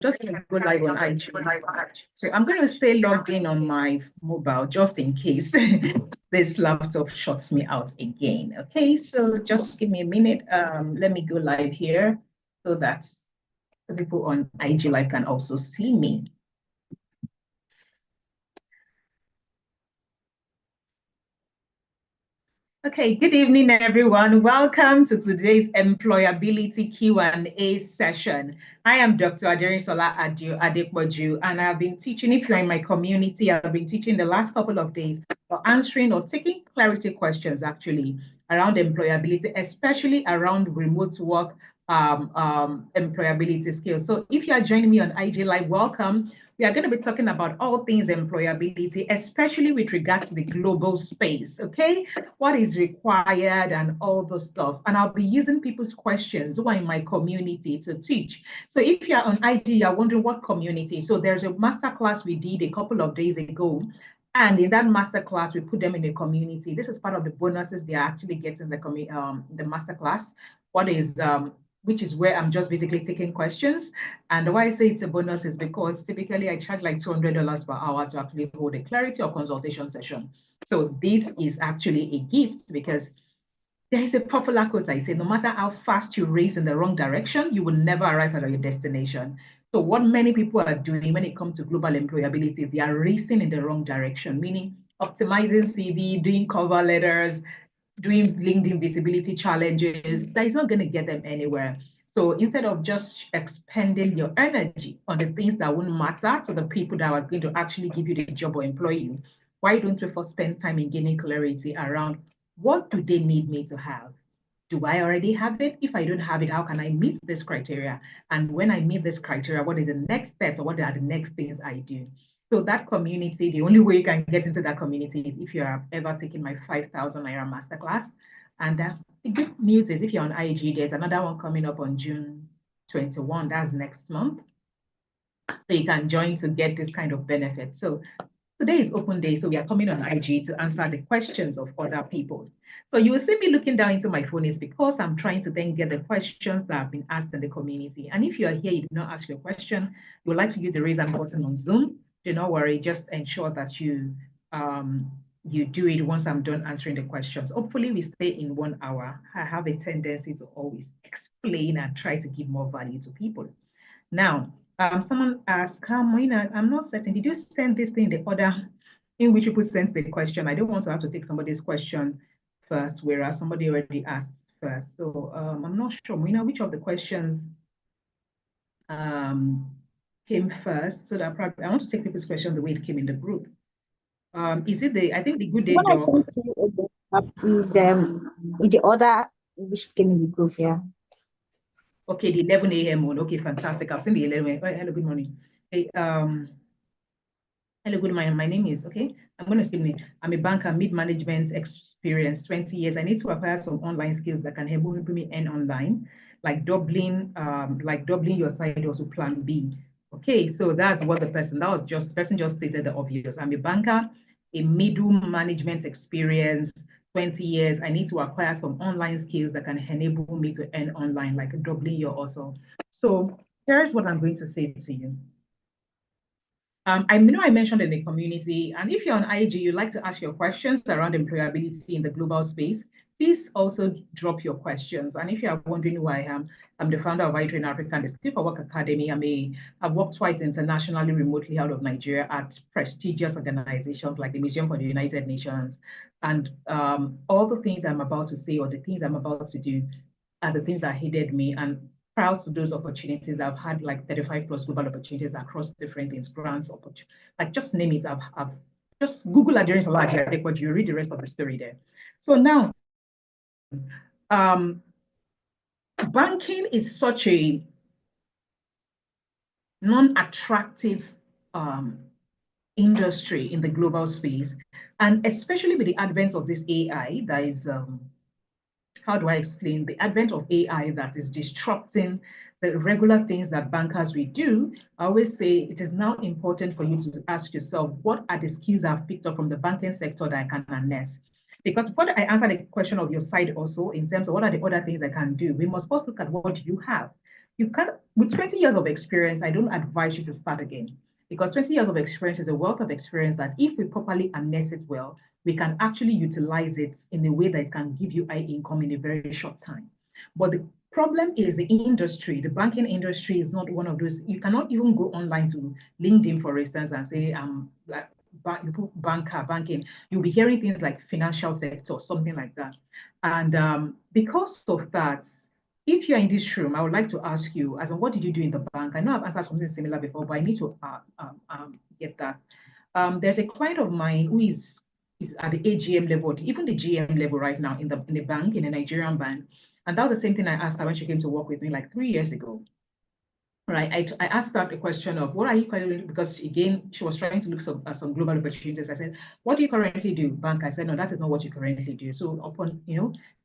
just go live on IG. So I'm going to stay logged in on my mobile just in case this laptop shuts me out again. Okay, so just give me a minute. Let me go live here so that the people on IG Live can also see me. Okay, good evening, everyone. Welcome to today's employability Q&A session. I am Dr. Aderinsola Adepoju, and I've been teaching, if you're in my community, I've been teaching the last couple of days for answering or taking clarity questions actually around employability, especially around remote work employability skills. So if you are joining me on IG Live, welcome. We are going to be talking about all things employability, especially with regard to the global space, okay? What is required and all the stuff. And I'll be using people's questions who are in my community to teach. So if you're on IG, you're wondering what community. So there's a masterclass we did a couple of days ago. And in that masterclass, we put them in the community. This is part of the bonuses they are actually getting the masterclass. Which is where I'm just basically taking questions. And why I say it's a bonus is because typically I charge like $200 per hour to actually hold a clarity or consultation session. So this is actually a gift because there is a popular quote I say, no matter how fast you race in the wrong direction, you will never arrive at your destination. So what many people are doing when it comes to global employability, they are racing in the wrong direction, meaning optimizing CV, doing cover letters, doing LinkedIn visibility challenges, that is not going to get them anywhere. So instead of just expending your energy on the things that won't matter to the people that are going to actually give you the job or employ you, why don't we first spend time in gaining clarity around what do they need me to have? Do I already have it? If I don't have it, how can I meet this criteria? And when I meet this criteria, what is the next step or what are the next things I do? So that community, the only way you can get into that community is if you have ever taken my 5,000 Naira masterclass. And the good news is if you're on IG, there's another one coming up on June 21, that's next month. So you can join to get this kind of benefit. So today is open day, so we are coming on IG to answer the questions of other people. So you will see me looking down into my phone is because I'm trying to then get the questions that have been asked in the community. And if you are here, you did not ask your question, you would like to use the raise hand button on Zoom, do not worry, just ensure that you do it once I'm done answering the questions. Hopefully we stay in 1 hour. I have a tendency to always explain and try to give more value to people. Now, someone asked, Moina, I'm not certain, did you send this thing in the order in which people sent the question? I don't want to have to take somebody's question first, whereas somebody already asked first. So I'm not sure, Moina, which of the questions came first, so that probably, I want to take people's question the way it came in the group. Is it I think the good day doc is the order which came in the group, yeah. Okay, the 11 a.m. one. Okay, fantastic. I've seen the 11 a.m. Hello, good morning. Hey, hello, good morning. My name is, I'm going to speak name. I'm a banker, mid-management experience, 20 years. I need to acquire some online skills that can help me earn online, like doubling your side also plan B. Okay, so that's what the person just stated the obvious. I'm a banker, a middle management experience, 20 years. I need to acquire some online skills that can enable me to earn online, like doubling your also. So here's what I'm going to say to you. I know I mentioned in the community, and if you're on IG, you'd like to ask your questions around employability in the global space, please also drop your questions. And if you're wondering who I am, I'm the founder of iTrain Africa and the Skill for Work Academy. I've worked twice internationally, remotely out of Nigeria at prestigious organizations like the Museum for the United Nations. And all the things I'm about to say or the things I'm about to do are the things that aided me. And proud to those opportunities. I've had like 35 plus global opportunities across different things, grants, opportunities, like just name it. I've just Google Aderinsola Adepoju, you read the rest of the story there. So now, banking is such a non-attractive industry in the global space, and especially with the advent of this AI that is how do I explain the advent of AI that is disrupting the regular things that bankers will do? I always say it is now important for you to ask yourself, what are the skills I've picked up from the banking sector that I can harness? Because before I answer the question of your side also, in terms of what are the other things I can do, we must first look at what you have. You can't, with 20 years of experience, I don't advise you to start again, because 20 years of experience is a wealth of experience that if we properly harness it well, we can actually utilize it in a way that it can give you high income in a very short time. But the problem is the industry, the banking industry is not one of those. You cannot even go online to LinkedIn, for instance, and say, like, banker, banking. You'll be hearing things like financial sector, something like that. And because of that, if you're in this room, I would like to ask you, as in, what did you do in the bank? I know I've answered something similar before, but I need to get that. There's a client of mine who is at the AGM level, even the GM level right now in the bank, in a Nigerian bank. And that was the same thing I asked her when she came to work with me like 3 years ago. Right, I asked her the question of what are you currently, because again, she was trying to look at some global opportunities. I said, what do you currently do? Bank. I said, no, that is not what you currently do. So upon,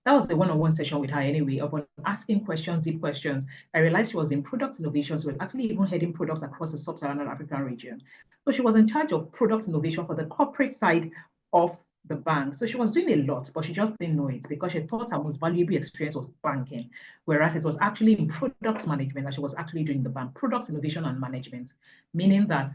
that was the one-on-one session with her anyway. Upon asking questions, deep questions, I realized she was in product innovation. So actually even heading products across the sub-Saharan African region. So she was in charge of product innovation for the corporate side of the bank. So she was doing a lot, but she just didn't know it because she thought her most valuable experience was banking, whereas it was actually in product management that she was actually doing the bank, product innovation and management, meaning that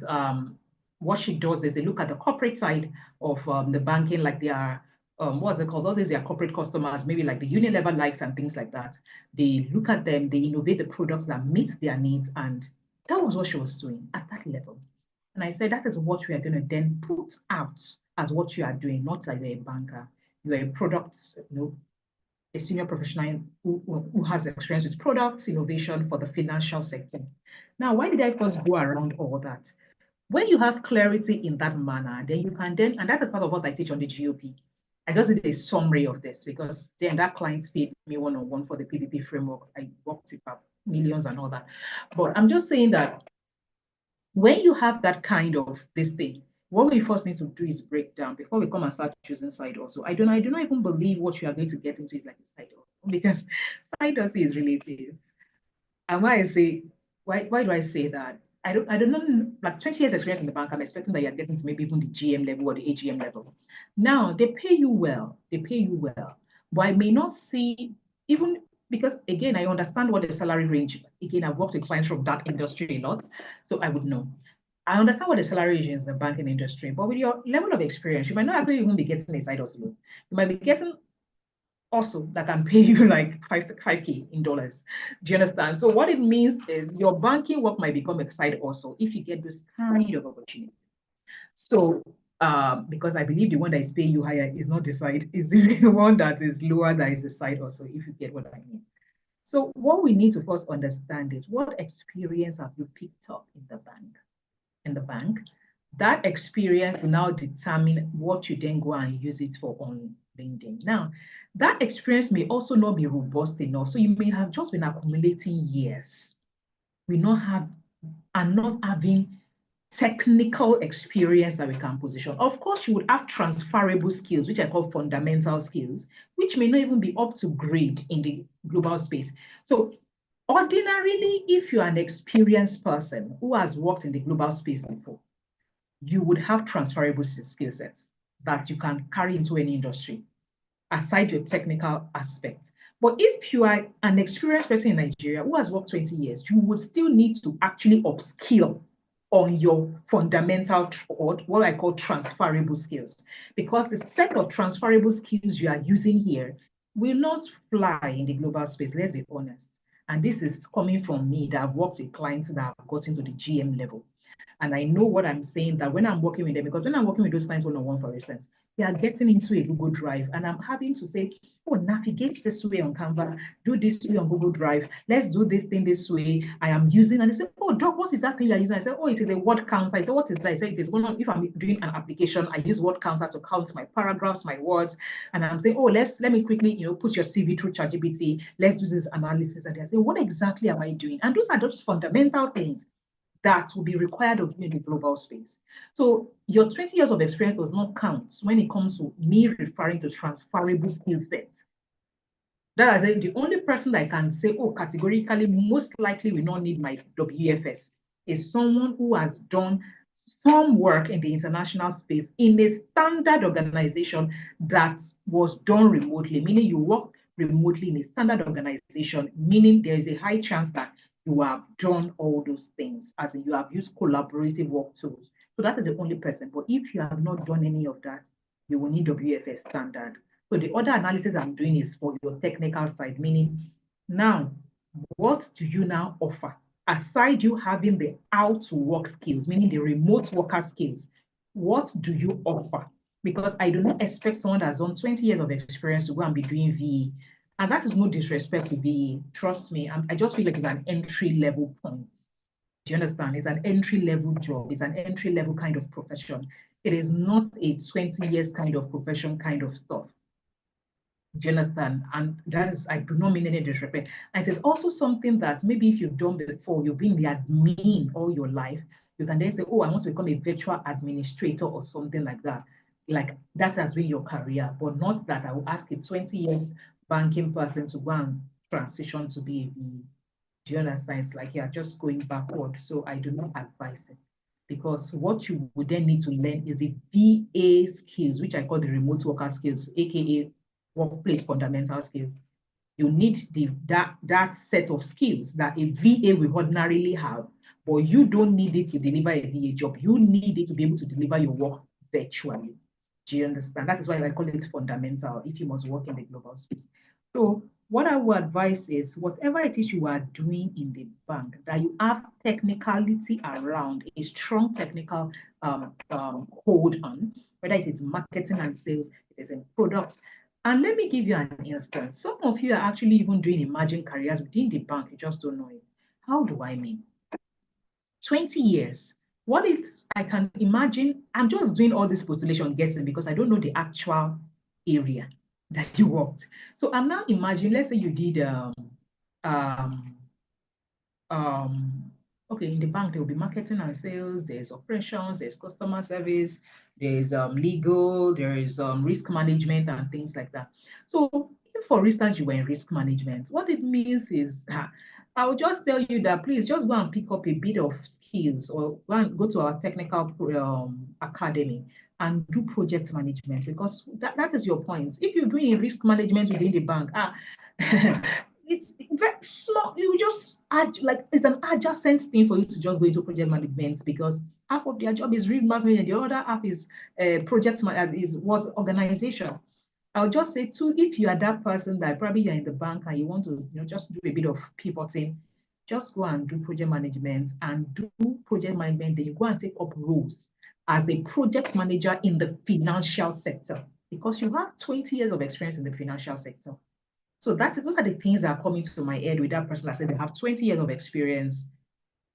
what she does is they look at the corporate side of the banking, like their what's it called? All these are corporate customers, maybe like the Unilever likes and things like that. They look at them, they innovate the products that meet their needs, and that was what she was doing at that level. And I said, that is what we are going to then put out as what you are doing, not that you're a banker. You're a product, a senior professional who has experience with products, innovation for the financial sector. Now, why did I first go around all that? When you have clarity in that manner, then you can and that is part of what I teach on the GOP. I just did a summary of this because then that client paid me one-on-one for the PPP framework. I worked with millions and all that. But I'm just saying that when you have that kind of this thing, what we first need to do is break down before we come and start choosing side also. I do not even believe what you are going to get into is like a side also, because side also is relative. And why do I say that? I don't know, like 20 years experience in the bank, I'm expecting that you're getting to maybe even the GM level or the AGM level. Now they pay you well, but I may not see, even because again, I understand what the salary range, again, I've worked with clients from that industry a lot, so I would know. I understand what the salary range is in the banking industry, but with your level of experience, you might not actually even be getting a side hustle. You might be getting also that can pay you like 5K in dollars. Do you understand? So what it means is your banking work might become a side also if you get this kind of opportunity. So because I believe the one that is paying you higher is not the side, is the one that is lower that is the side also, if you get what I mean. So what we need to first understand is what experience have you picked up in the bank? That experience will now determine what you then go and use it for on LinkedIn. Now, that experience may also not be robust enough. So you may have just been accumulating years. We not having technical experience that we can position. Of course, you would have transferable skills, which I call fundamental skills, which may not even be up to grade in the global space. So ordinarily, if you're an experienced person who has worked in the global space before, you would have transferable skill sets that you can carry into any industry, aside your technical aspect. But if you are an experienced person in Nigeria who has worked 20 years, you would still need to actually upskill on your fundamental, or what I call transferable skills, because the set of transferable skills you are using here will not fly in the global space, let's be honest. And this is coming from me that I've worked with clients that have gotten to the GM level. And I know what I'm saying, that when I'm working with them, because when I'm working with those clients one-on-one, for instance, they are getting into a Google Drive and I'm having to say, oh, navigate this way on Canva, do this way on Google Drive, let's do this thing this way. I am using, and they say, oh, Doc, what is that thing you're using? I said, oh, it is a word counter. I said, what is that? I said, it is one of, if I'm doing an application, I use word counter to count my paragraphs, my words. And I'm saying, oh, let me quickly, put your CV through ChatGPT. Let's do this analysis. And they're saying, what exactly am I doing? And those are just fundamental things that will be required of you in the global space. So your 20 years of experience does not count when it comes to me referring to transferable skill sets. That is the only person that I can say, oh, categorically, most likely will not need my WFS is someone who has done some work in the international space in a standard organization that was done remotely, meaning you work remotely in a standard organization, meaning there is a high chance that you have done all those things, as in you have used collaborative work tools. So that is the only person. But if you have not done any of that, you will need WFS standard. So the other analysis I'm doing is for your technical side, meaning now, what do you now offer? Aside you having the how to work skills, meaning the remote worker skills, what do you offer? Because I do not expect someone that's on 20 years of experience to go and be doing VE. And that is no disrespect to VE. Trust me, I just feel like it's an entry level point. Do you understand? It's an entry level job. It's an entry level kind of profession. It is not a 20 years kind of profession kind of stuff. Do you understand? And that is, I do not mean any disrespect. And it is also something that maybe if you've done before, you've been the admin all your life, you can then say, oh, I want to become a virtual administrator or something like that. Like that has been your career, but not that I will ask a 20 years banking person to go and transition to be a VE. Do you understand? It's like you're just going backward. So I do not advise it, because what you would then need to learn is the VA skills, which I call the remote worker skills, aka workplace fundamental skills. You need that set of skills that a VA will ordinarily have, but you don't need it to deliver a VA job. You need it to be able to deliver your work virtually. Do you understand? That is why I call it fundamental if you must work in the global space. So what I would advise is whatever it is you are doing in the bank, that you have technicality around, a strong technical hold on, whether it is marketing and sales, it is in products. And let me give you an instance. Some of you are actually even doing emerging careers within the bank, you just don't know it. How do I mean? 20 years. What is, I can imagine, I'm just doing all this postulation guessing because I don't know the actual area that you worked. So I'm now imagining, let's say you did, okay, in the bank, there will be marketing and sales, there's operations, there's customer service, there's legal, there is risk management and things like that. So if, for instance, you were in risk management, what it means is, I will just tell you that please just go and pick up a bit of skills or go to our technical academy and do project management, because that is your point. If you're doing risk management within the bank, it's very small. You just add, like, it's an adjacent thing for you to just go into project management, because half of their job is risk management, the other half is project was organization. I'll just say too, if you are that person that probably you're in the bank and you want to, just do a bit of pivoting, just go and do project management then you go and take up roles as a project manager in the financial sector, because you have 20 years of experience in the financial sector. So those are the things that are coming to my head with that person that said they have 20 years of experience.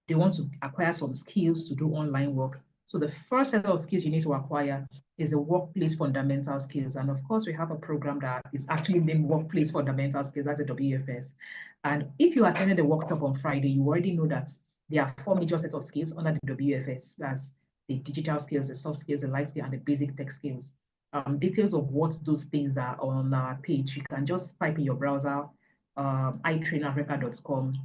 They want to acquire some skills to do online work. So the first set of skills you need to acquire is the workplace fundamental skills. And of course, we have a program that is actually named Workplace Fundamental Skills, that's a WFS. And if you attended the workshop on Friday, you already know that there are 4 major sets of skills under the WFS. That's the digital skills, the soft skills, the life skills, and the basic tech skills. Details of what those things are on our page. You can just type in your browser, itrainafrica.com,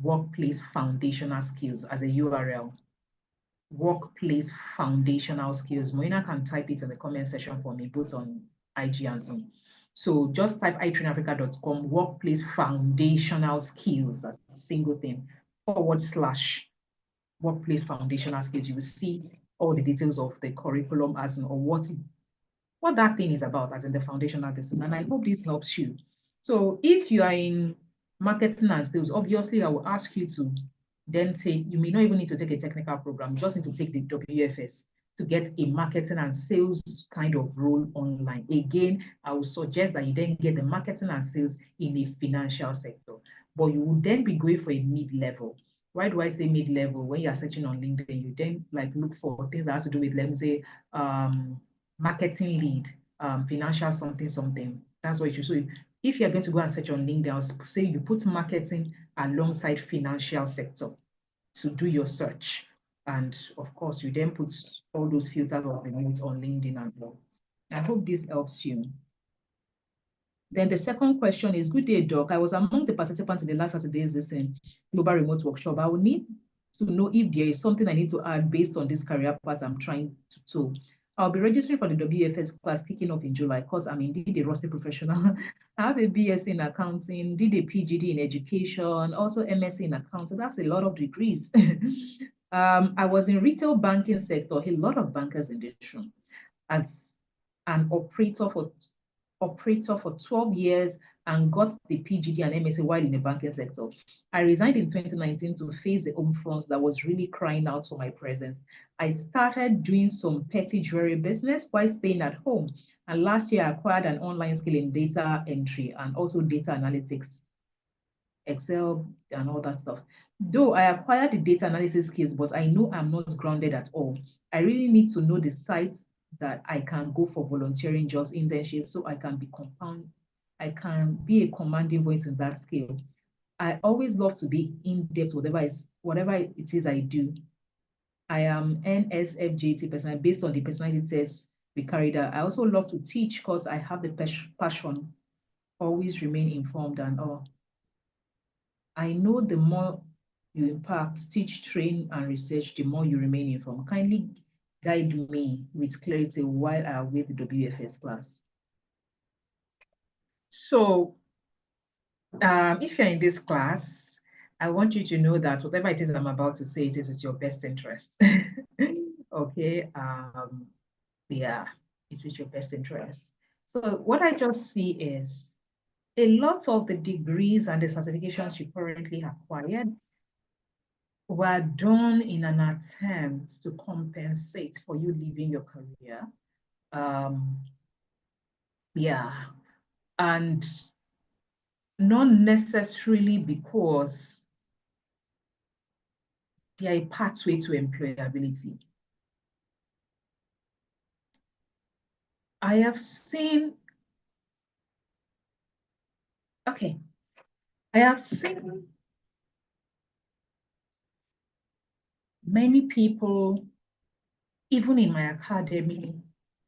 workplace foundational skills as a URL. Workplace foundational skills. Moina can type it in the comment section for me, both on IG and Zoom. So just type itrainafrica.com, workplace foundational skills as a single thing, / workplace foundational skills. You will see all the details of the curriculum as in, or what that thing is about, as in the foundational lesson. And I hope this helps you. So if you are in marketing and sales, obviously I will ask you to then you may not even need to take a technical program, you just need to take the WFS to get a marketing and sales kind of role online. Again, I would suggest that you then get the marketing and sales in the financial sector, but you would then be going for a mid-level. Why do I say mid-level? When you're searching on LinkedIn, you then look for things that has to do with, let me say, marketing lead, financial something. That's what you should. So if you're going to go and search on LinkedIn, I'll say you put marketing alongside financial sector to do your search. And of course, you then put all those filters of remote on LinkedIn and all. I hope this helps you. Then the second question is, good day, Doc. I was among the participants in the last Saturday's global remote workshop. I would need to know if there is something I need to add based on this career path I'm trying to. I'll be registering for the WFS class kicking off in July because I'm indeed a rusty professional. I have a BS in accounting, did a PGD in education, also MSc in accounting. That's a lot of degrees. I was in retail banking sector, a lot of bankers in this room, as an operator for 12 years and got the PGD and MSc while in the banking sector. I resigned in 2019 to face the home front that was really crying out for my presence. I started doing some petty jewelry business while staying at home. And last year, I acquired an online skill in data entry and also data analytics, Excel, and all that stuff. Though I acquired the data analysis skills, but I know I'm not grounded at all. I really need to know the sites that I can go for volunteering jobs, internships, so I can be a commanding voice in that skill. I always love to be in depth, whatever it is I do. I am NSFJT person based on the personality test we carried out. I also love to teach because I have the passion, always remain informed and all. I know the more you impact, teach, train, and research, the more you remain informed. Kindly guide me with clarity while I await the WFS class. So if you're in this class, I want you to know that whatever it is I'm about to say, it is with your best interest. Okay. Yeah, it's with your best interest. So what I just see is a lot of the degrees and the certifications you currently acquired were done in an attempt to compensate for you leaving your career. Yeah, and not necessarily because they are a pathway to employability. I have seen many people, even in my academy,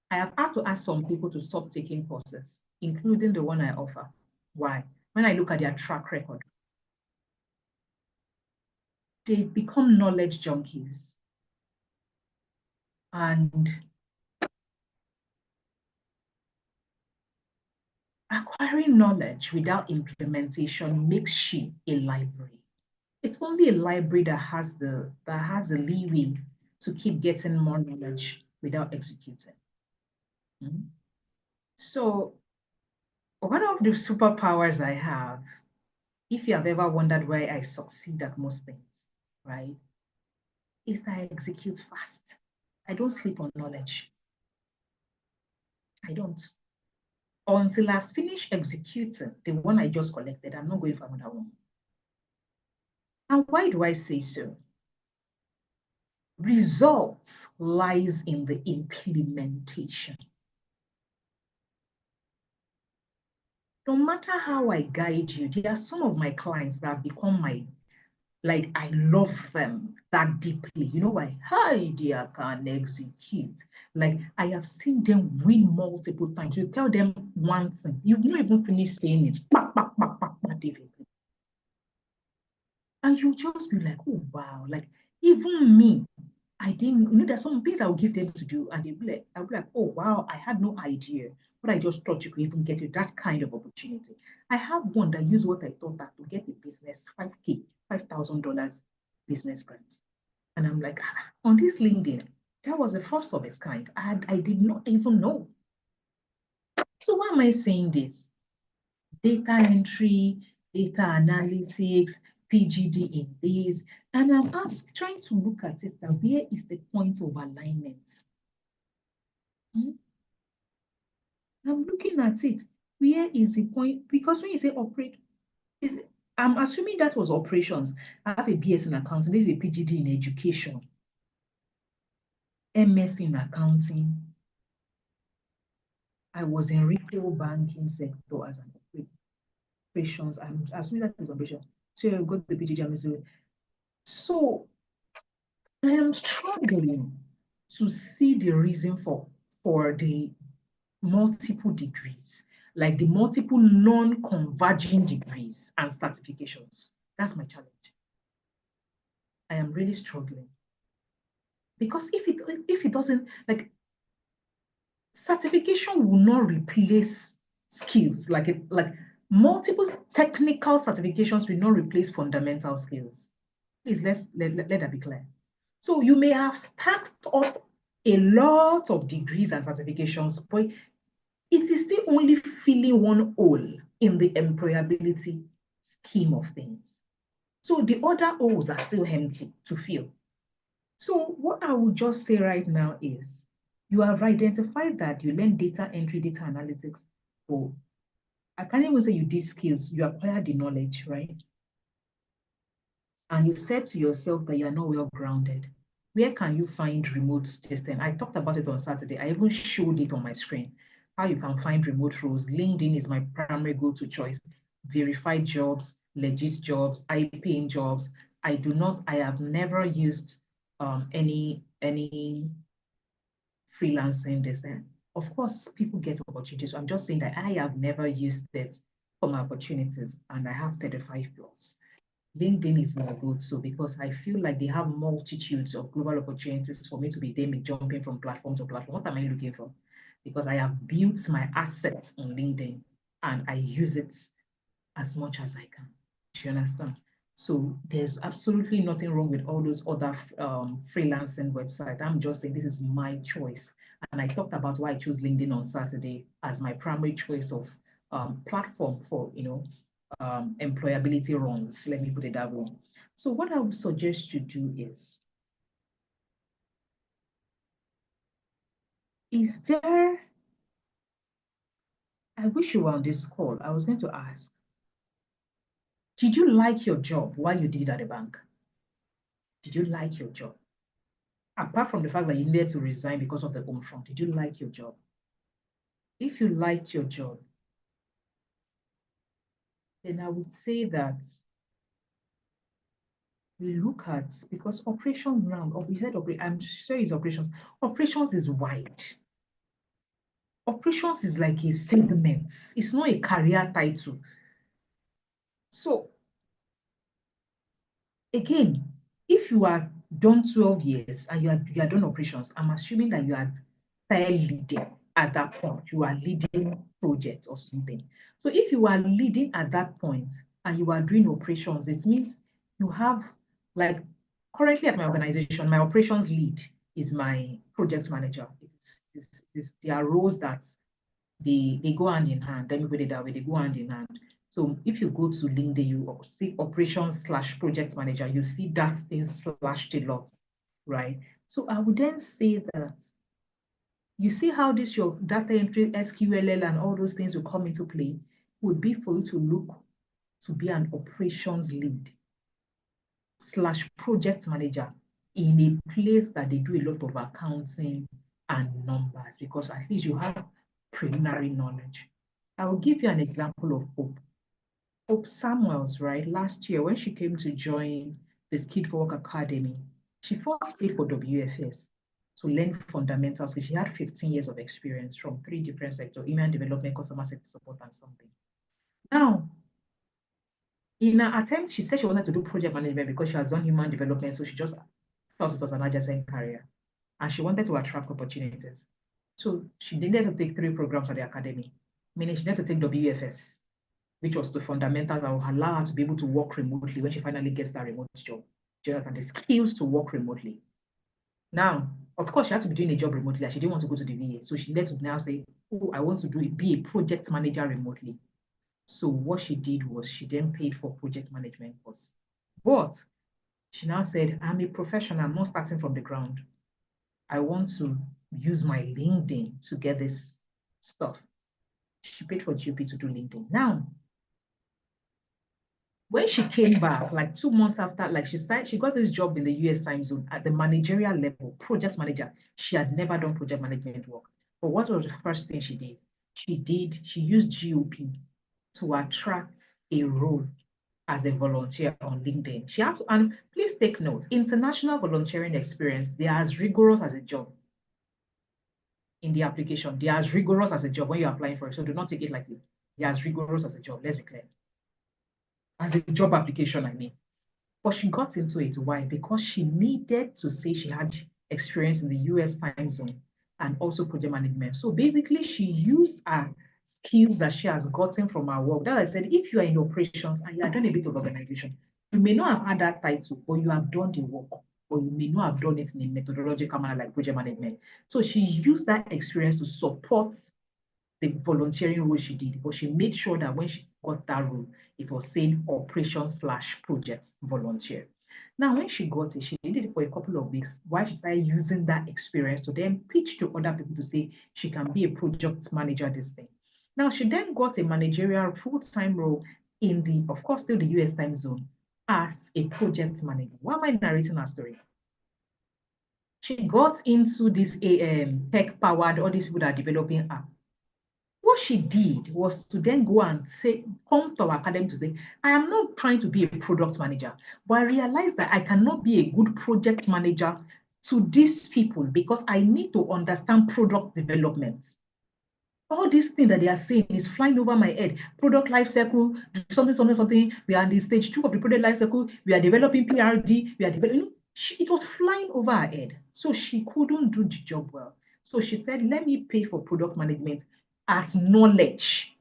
I have had to ask some people to stop taking courses, including the one I offer. Why? When I look at their track record, they become knowledge junkies. And acquiring knowledge without implementation makes you a library. It's only a library that has the leeway to keep getting more knowledge without executing. So one of the superpowers I have, if you have ever wondered why I succeed at most things, right, is that I execute fast. I don't sleep on knowledge. I don't. Until I finish executing the one I just collected, I'm not going for another one. And why do I say so? Results lies in the implementation. No matter how I guide you, there are some of my clients that have become I love them that deeply. You know why? Hi, dear, can execute. Like, I have seen them win multiple times. You tell them one thing, you've not even finished saying it. And you just be like, oh, wow. Like, even me, I didn't, there's some things I will give them to do, and I'll be like, oh, wow, I had no idea. But I just thought you could even get that kind of opportunity. I have one that used what I thought that to get the business, $5,000 business grant. And I'm like, on this LinkedIn, that was the first of its kind. I did not even know. So why am I saying this? Data entry, data analytics, PGD in this, and I'm trying to look at it, that where is the point of alignment? I'm looking at it. Where is the point? Because when you say operate, I'm assuming that was operations. I have a BS in accounting, there's a PGD in education, MS in accounting. I was in retail banking sector as an operations. I'm assuming that is operations. So I got the PGD. So I am struggling to see the reason for the multiple degrees, like the multiple non-converging degrees and certifications. That's my challenge. I am really struggling. Because if it doesn't, like, certification will not replace skills. Like multiple technical certifications will not replace fundamental skills. Please, let that be clear. So you may have stacked up a lot of degrees and certifications, but it is still only filling one hole in the employability scheme of things. So the other holes are still empty to fill. So what I would just say right now is you have identified that you learn data entry, data analytics. Oh, I can't even say you did skills, you acquired the knowledge, right? And you said to yourself that you are not well grounded. Where can you find remote testing? I talked about it on Saturday. I even showed it on my screen, how you can find remote roles. LinkedIn is my primary go-to choice. Verified jobs, legit jobs, high-paying jobs. I have never used any freelancing this. Of course, people get opportunities. So I'm just saying that I have never used it for my opportunities, and I have 35 plus. LinkedIn is my go-to because I feel like they have multitudes of global opportunities for me to be jumping from platform to platform. What am I looking for? Because I have built my assets on LinkedIn and I use it as much as I can. Do you understand? So there's absolutely nothing wrong with all those other freelancing websites. I'm just saying this is my choice. And I talked about why I chose LinkedIn on Saturday as my primary choice of platform for, employability runs. Let me put it that way. So what I would suggest you do is there, I wish you were on this call. I was going to ask, did you like your job while you did it at the bank? Did you like your job? Apart from the fact that you needed to resign because of the home front, did you like your job? If you liked your job, then I would say that we look at, because operations now, or we said, I'm sure it's operations. Operations is wide. Operations is like a segment. It's not a career title. So again, if you are done 12 years and you are done operations, I'm assuming that you are leading at that point. You are leading projects or something. So if you are leading at that point and you are doing operations, it means you have, like, currently at my organization, my operations lead is my project manager. There are roles that they go hand in hand. Let me put it that way, they go hand in hand. So if you go to LinkedIn, you see operations/project manager, you see that thing slashed a lot, right? So I would then say that you see how this your data entry, SQL, and all those things will come into play, would be for you to look to be an operations lead/project manager in a place that they do a lot of accounting and numbers, because at least you have preliminary knowledge. I will give you an example of Hope Samuels, right? Last year, when she came to join the Skilled for Work Academy, she first paid for WFS to learn fundamentals. She had 15 years of experience from 3 different sectors: human development, customer support, and something. Now, in her attempt, she said she wanted to do project management because she has done human development, so she just felt it was an adjacent career. And she wanted to attract opportunities. So she needed to take 3 programs at the academy, meaning she needed to take WFS, which was the fundamentals that will allow her to be able to work remotely when she finally gets that remote job. Just and the skills to work remotely. Now, of course, she had to be doing a job remotely, and she didn't want to go to the VA. So she needed to now say, oh, I want to be a project manager remotely. So what she did was she then paid for project management course. But she now said, I'm a professional, I'm not starting from the ground. I want to use my LinkedIn to get this stuff. She paid for GP to do LinkedIn. Now, when she came back, like 2 months after, like she got this job in the US time zone at the managerial level, project manager. She had never done project management work. But what was the first thing she did? She used GOP to attract a role as a volunteer on LinkedIn. She had to, and please take note, international volunteering experience, they are as rigorous as a job in the application. They are as rigorous as a job when you're applying for it. So do not take it lightly. They are as rigorous as a job, let's be clear. As a job application, I mean. But she got into it. Why? Because she needed to say she had experience in the US time zone. and also project management. So basically, she used her skills that she has gotten from her work. That I said, if you are in operations and you are doing a bit of organization, you may not have had that title, but you have done the work, or you may not have done it in a methodological manner like project management. So she used that experience to support the volunteering role she did, but she made sure that when she got that role, it was saying operation/project volunteer. Now, when she got it, she did it for a couple of weeks while she started using that experience to then pitch to other people to say she can be a project manager this thing. Now, she then got a managerial full-time role in the, of course, still the US time zone as a project manager. Why am I narrating her story? She got into this tech-powered, all these people that are developing app. What she did was to then go and say, come to our academy to say, I am not trying to be a product manager, but I realized that I cannot be a good project manager to these people because I need to understand product development. All these things that they are saying is flying over my head. Product life cycle, something. We are in the stage 2 of the product life cycle. We are developing PRD. We are developing. It was flying over her head. So she couldn't do the job well. So she said, let me pay for product management as knowledge.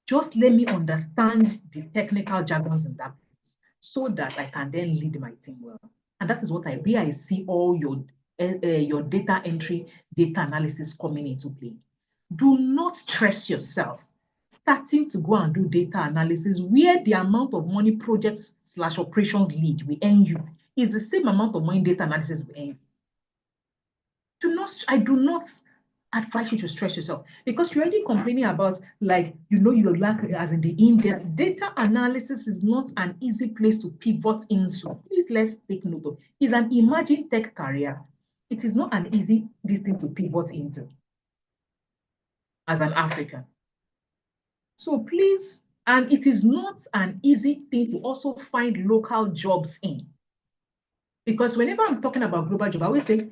Just let me understand the technical jargons in that place so that I can then lead my team well. And that is what I see all your data entry, data analysis coming into play. Do not stress yourself starting to go and do data analysis where the amount of money projects/operations lead will earn you is the same amount of money data analysis will earn you. I do not advise you to stress yourself because you're already complaining about you lack as in the in-depth. Data analysis is not an easy place to pivot into. Please let's take note of. It's an emerging tech career. It is not an easy thing to pivot into as an African. So please, and it is not an easy thing to also find local jobs in. Because whenever I'm talking about global job, I always say,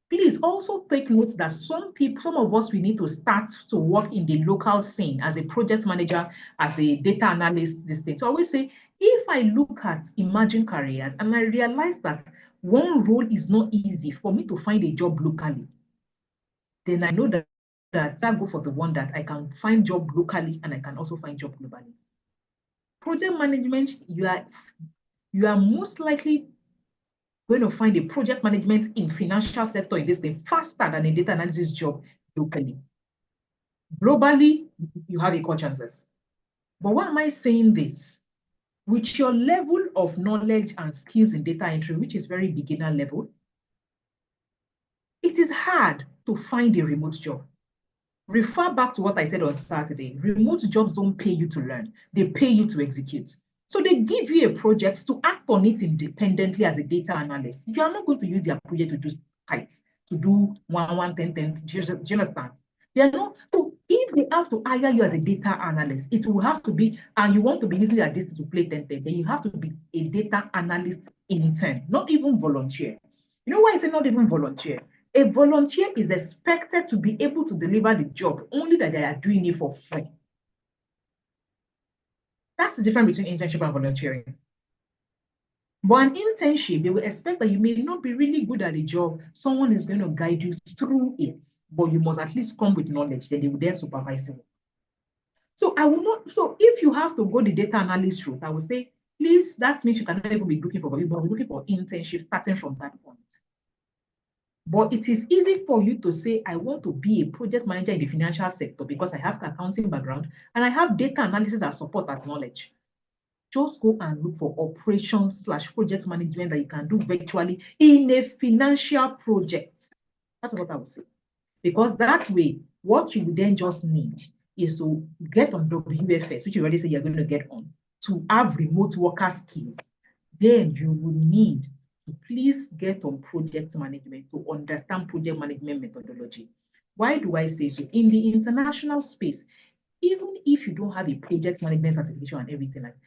please also take note that some of us, we need to start to work in the local scene as a project manager, as a data analyst, this thing. So I always say, if I look at emerging careers and I realize that one role is not easy for me to find a job locally, then I know that I go for the one that I can find job locally and I can also find job globally. Project management, you are most likely going to find a project management in financial sector in this thing faster than a data analysis job locally. Globally, you have equal chances. But why am I saying this? With your level of knowledge and skills in data entry, which is very beginner level, it is hard to find a remote job. Refer back to what I said on Saturday. Remote jobs don't pay you to learn. They pay you to execute. So they give you a project to act on it independently as a data analyst. You are not going to use their project to do kites, to do 1, 10, 10. Do you understand? They are not. So if they have to hire you as a data analyst, it will have to be, and you want to be using their data to play 10, 10, then you have to be a data analyst intern, not even volunteer. You know why I say not even volunteer? A volunteer is expected to be able to deliver the job, only that they are doing it for free. That's the difference between internship and volunteering. But an internship, they will expect that you may not be really good at the job. Someone is going to guide you through it, but you must at least come with knowledge, then they will then supervise you. So if you have to go the data analyst route, I would say, please, that means you cannot even be looking for internship starting from that point. But it is easy for you to say, I want to be a project manager in the financial sector because I have an accounting background and I have data analysis as support as knowledge. Just go and look for operations/project management that you can do virtually in a financial project. That's what I would say. Because that way, what you would then just need is to get on WFS, which you already say you're going to get on, to have remote worker skills. Then you will need to please get on project management to understand project management methodology. Why do I say so? In the international space, even if you don't have a project management certification and everything like that,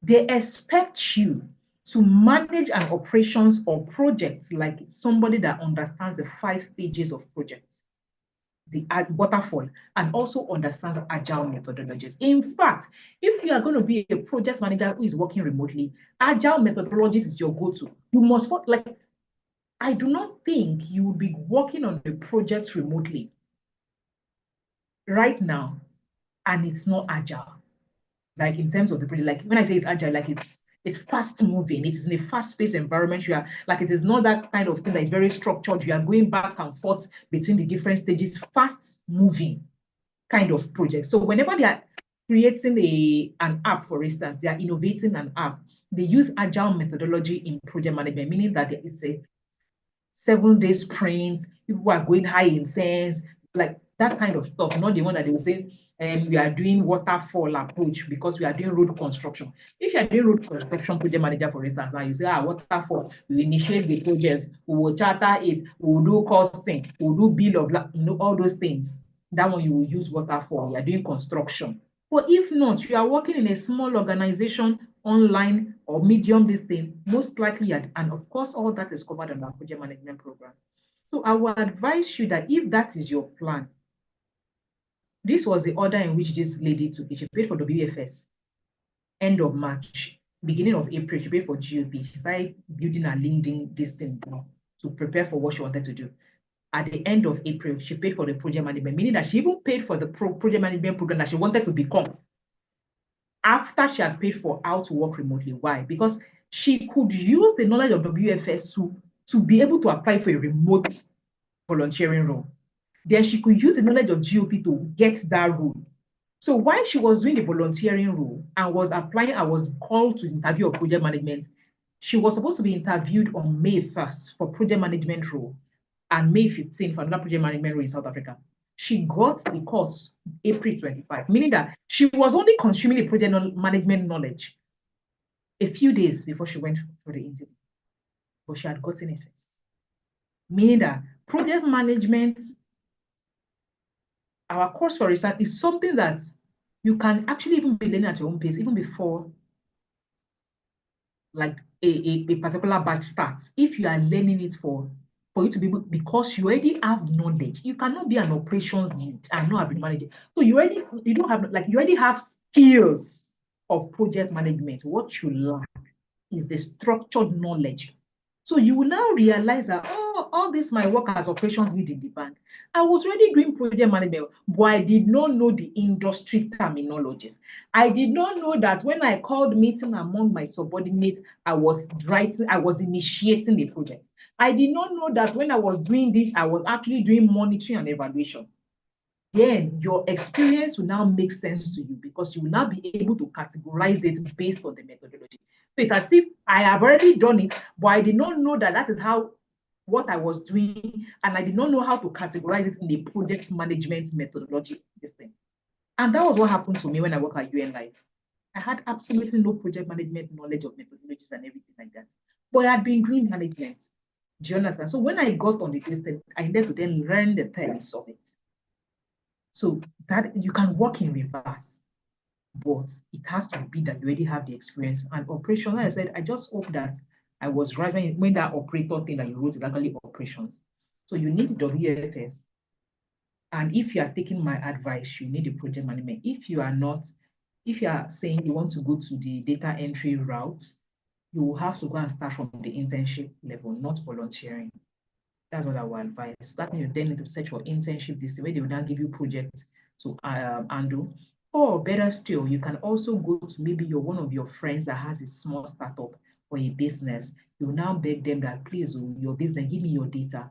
they expect you to manage an operations or projects like somebody that understands the 5 stages of projects, the waterfall, and also understands agile methodologies. In fact, if you are going to be a project manager who is working remotely, agile methodologies is your go-to. You must I do not think you would be working on the projects remotely right now, and it's not agile. Like in terms of the project, like when I say it's agile, like it's fast moving. It is in a fast-paced environment. You are like it is not that kind of thing that is very structured. You are going back and forth between the different stages, fast moving kind of project. So whenever they are creating an app, for instance, they are innovating an app, they use agile methodology in project management, meaning that it's a 7 day sprint, people are going high in sense, like that kind of stuff, not the one that they will say, we are doing waterfall approach because we are doing road construction. If you are doing road construction project manager, for instance, now you say, waterfall, we initiate the project, we will charter it, we will do costing, we will do bill of, all those things. That one you will use waterfall, you are doing construction. But if not, you are working in a small organization, online or medium this thing, most likely, and of course, all that is covered in our project management program. So I would advise you that if that is your plan, this was the order in which this lady took it. She paid for WFS, end of March, beginning of April, she paid for GOP. She started building her LinkedIn this thing to prepare for what she wanted to do. At the end of April, she paid for the project management, meaning that she even paid for the project management program that she wanted to become after she had paid for how to work remotely. Why? Because she could use the knowledge of WFS to be able to apply for a remote volunteering role. Then she could use the knowledge of GOP to get that role. So while she was doing the volunteering role and was applying, I was called to interview of project management. She was supposed to be interviewed on May 1st for project management role and May 15th for another project management role in South Africa. She got the course April 25, meaning that she was only consuming the project management knowledge a few days before she went for the interview, but she had gotten it first. Meaning that project management, our course for research, is something that you can actually even be learning at your own pace, even before like a particular batch starts. If you are learning it for you to be able, because you already have knowledge. You cannot be an operations lead and not have been managing. So you already have skills of project management. What you lack is the structured knowledge. So you will now realize that, all this my work as operations lead in the bank. I was already doing project management, but I did not know the industry terminologies. I did not know that when I called meeting among my subordinates, I was initiating the project. I did not know that when I was doing this, I was actually doing monitoring and evaluation. Then your experience will now make sense to you because you will now be able to categorize it based on the methodology. So it's as if I have already done it, but I did not know that that is what I was doing, and I did not know how to categorize it in the project management methodology. This thing. And that was what happened to me when I worked at UN Life. I had absolutely no project management knowledge of methodologies and everything like that. But I had been doing management. Do you understand? So when I got on the distance, I needed to then learn the terms of it. So that you can work in reverse, but it has to be that you already have the experience. And operation, like I said, I just hope that I was right when that operator thing that you wrote is actually operations. So you need the WFS. And if you are taking my advice, you need the project management. If you are not, if you are saying you want to go to the data entry route, you will have to go and start from the internship level, not volunteering. That's what I would advise. That means you then need to search for internship this way. They will now give you projects to handle. Or better still, you can also go to maybe one of your friends that has a small startup or a business. You will now beg them that, please, your business, give me your data.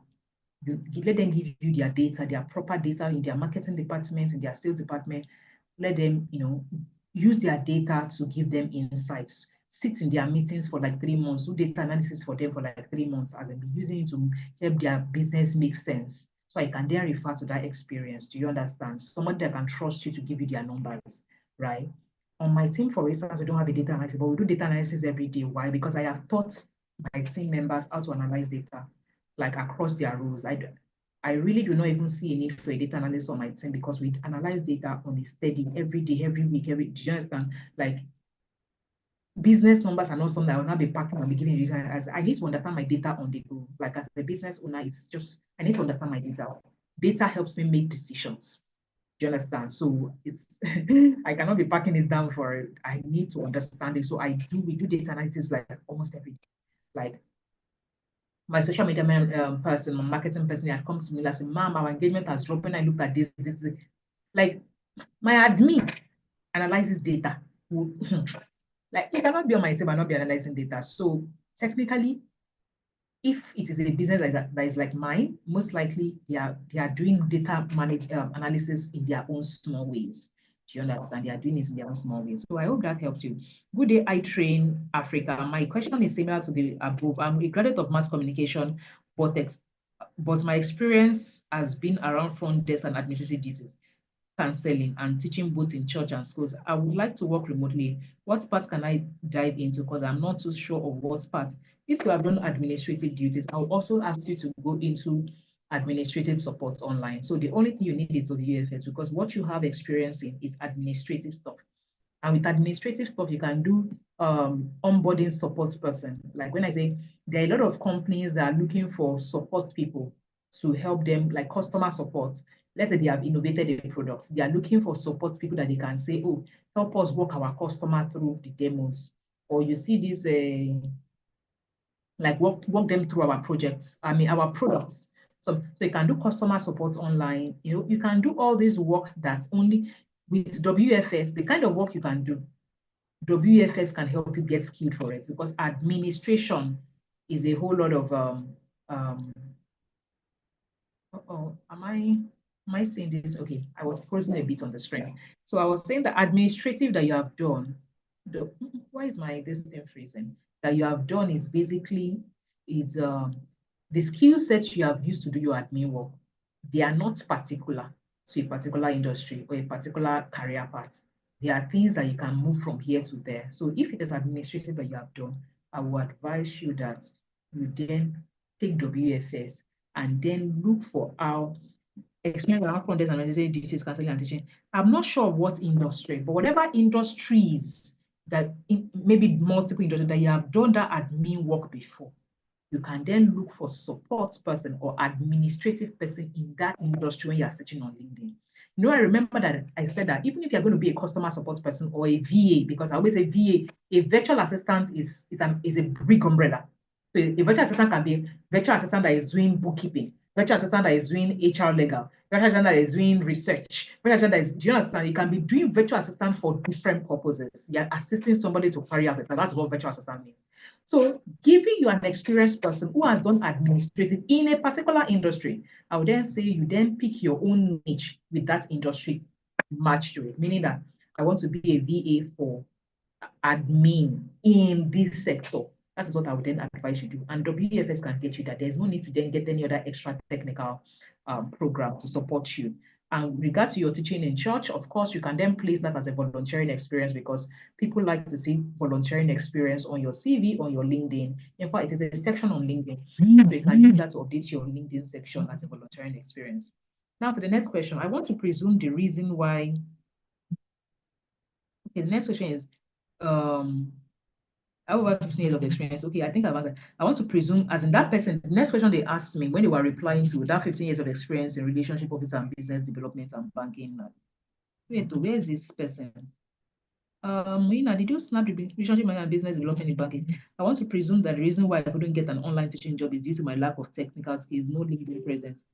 You let them give you their data, their proper data in their marketing department, in their sales department. Let them, use their data to give them insights. Sit in their meetings for like 3 months, do data analysis for them for like 3 months, as in using it to help their business make sense. So I can then refer to that experience. Do you understand? Somebody that can trust you to give you their numbers, right? On my team, for instance, we don't have a data analysis, but we do data analysis every day. Why? Because I have taught my team members how to analyze data, like across their roles. I really do not even see a need for a data analyst on my team because we analyze data on a steady every day, every week, do you understand? Like business numbers are not something I will not be packing and be giving you. As I need to understand my data on the go. Like as a business owner, it's just I need to understand my data. Data helps me make decisions. Do you understand? So it's I cannot be packing it down for it. I need to understand it. So we do data analysis like almost every day. Like my social media person, my marketing person, they had come to me and said, "Ma'am, our engagement has dropped. When I looked at this. Like my admin analyzes data." Like you cannot be on my team and not be analyzing data. So technically, if it is a business that is like mine, most likely they are doing data analysis in their own small ways. Do you understand? They are doing it in their own small ways. So I hope that helps you. Good day, iTrain Africa. My question is similar to the above. I'm a graduate of mass communication, but my experience has been around front desk and administrative duties, counseling and teaching both in church and schools. I would like to work remotely. What part can I dive into? Because I'm not too sure of what part. If you have done administrative duties, I'll also ask you to go into administrative support online. So the only thing you need is WFS, because what you have experience in is administrative stuff. And with administrative stuff, you can do onboarding support person. Like when I say there are a lot of companies that are looking for support people to help them, like customer support. Let's say they have innovated a product. They are looking for support people that they can say, "Oh, help us walk our customer through the demos." Or you see this, like walk them through our projects. I mean, our products. So you can do customer support online. You can do all this work that only with WFS, the kind of work you can do, WFS can help you get skilled for it, because administration is a whole lot of am I saying this? Okay, I was frozen a bit on the screen. So I was saying the administrative that you have done, why is this thing freezing? That you have done is basically the skill sets you have used to do your admin work. They are not particular to a particular industry or a particular career path. There are things that you can move from here to there. So if it is administrative that you have done, I would advise you that you then take WFS and then look for how experience around front desk and administrative duties, counseling and teaching. I'm not sure of what industry, but whatever industries that maybe multiple industries that you have done that admin work before, you can then look for support person or administrative person in that industry when you're searching on LinkedIn. I remember that I said that even if you're going to be a customer support person or a VA, because I always say VA, a virtual assistant is a big umbrella. So a virtual assistant can be a virtual assistant that is doing bookkeeping, virtual assistant that is doing HR legal, virtual assistant that is doing research, virtual assistant that is, do you understand? You can be doing virtual assistant for different purposes. You're assisting somebody to carry out it. That's what virtual assistant means. So giving you an experienced person who has done administrative in a particular industry, I would then say you then pick your own niche with that industry match to it, meaning that I want to be a VA for admin in this sector. That is what I would then advise you do. And WFS can get you that. There's no need to then get any other extra technical program to support you. And with regard to your teaching in church, of course, you can then place that as a volunteering experience, because people like to see volunteering experience on your CV, on your LinkedIn. In fact, it is a section on LinkedIn. So you can use that to update your LinkedIn section as a volunteering experience. Now to the next question. I want to presume the reason why. Okay, the next question is, over 15 years of experience. Okay, I think I've answered. I want to presume, as in that person, the next question they asked me when they were replying to that 15 years of experience in relationship officer and business development and banking. Wait, where is this person? Did you snap the relationship and business development in banking? I want to presume that the reason why I couldn't get an online teaching job is due to my lack of technical skills, no LinkedIn presence.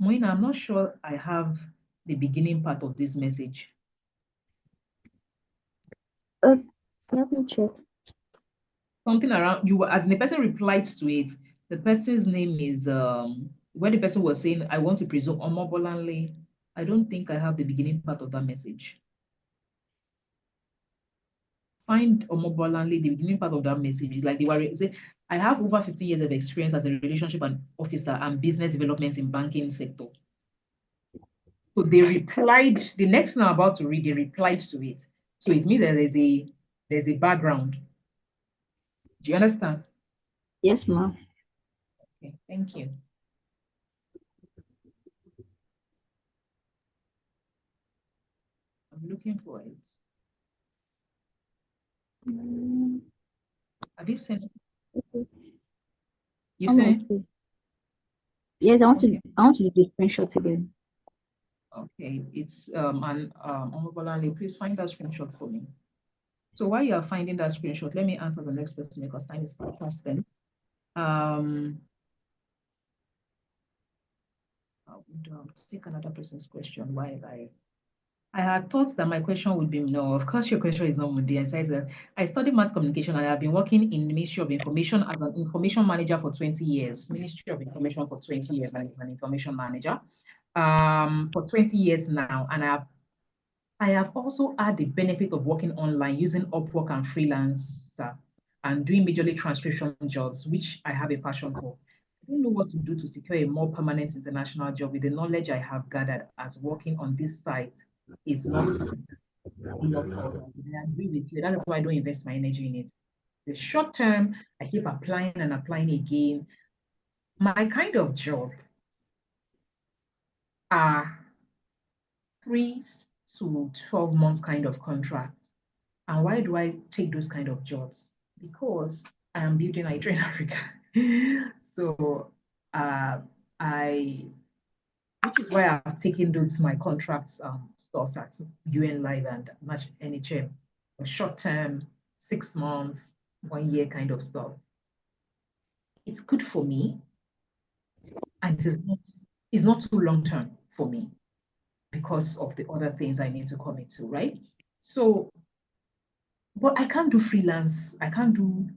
Moina, I'm not sure I have the beginning part of this message. Let me check. Something around you, as the person replied to it, the person's name is where the person was saying, I want to presume Omobolanle. I don't think I have the beginning part of that message. Find Omobolanle, the beginning part of that message is like they were saying, I have over 15 years of experience as a relationship and officer and business development in banking sector. So they replied, the next thing I'm about to read, they replied to it. So it means that there's a background. Do you understand? Yes, ma'am. Okay, thank you. I'm looking for it. Have you sent it? Okay. You sent it? Okay. Yes, I want to do the screenshot again. Okay, it's Omobolanle, please find that screenshot for me. So while you are finding that screenshot, let me answer the next person because time is fast spent. would take another person's question while I had thought that my question would be no. Of course, your question is not mundane. I studied mass communication and I have been working in the Ministry of Information as an information manager for 20 years. Ministry of Information for 20 years and as an information manager for 20 years now. And I have also had the benefit of working online using Upwork and Freelancer and doing majorly transcription jobs, which I have a passion for. I don't know what to do to secure a more permanent international job with the knowledge I have gathered as working on this site is not enough for me. I agree with you. That's why I don't invest my energy in it. The short term, I keep applying and applying again. My kind of job are 3 to 12 months kind of contracts. And why do I take those kind of jobs? Because I am building Nigeria in Africa. So which is why I've taken those my contracts stuff at UN Live and Match NHM, short term, 6 months, 1 year kind of stuff. It's good for me, and it's not too long term for me because of the other things I need to commit to, right? So, but I can't do freelance. I can't do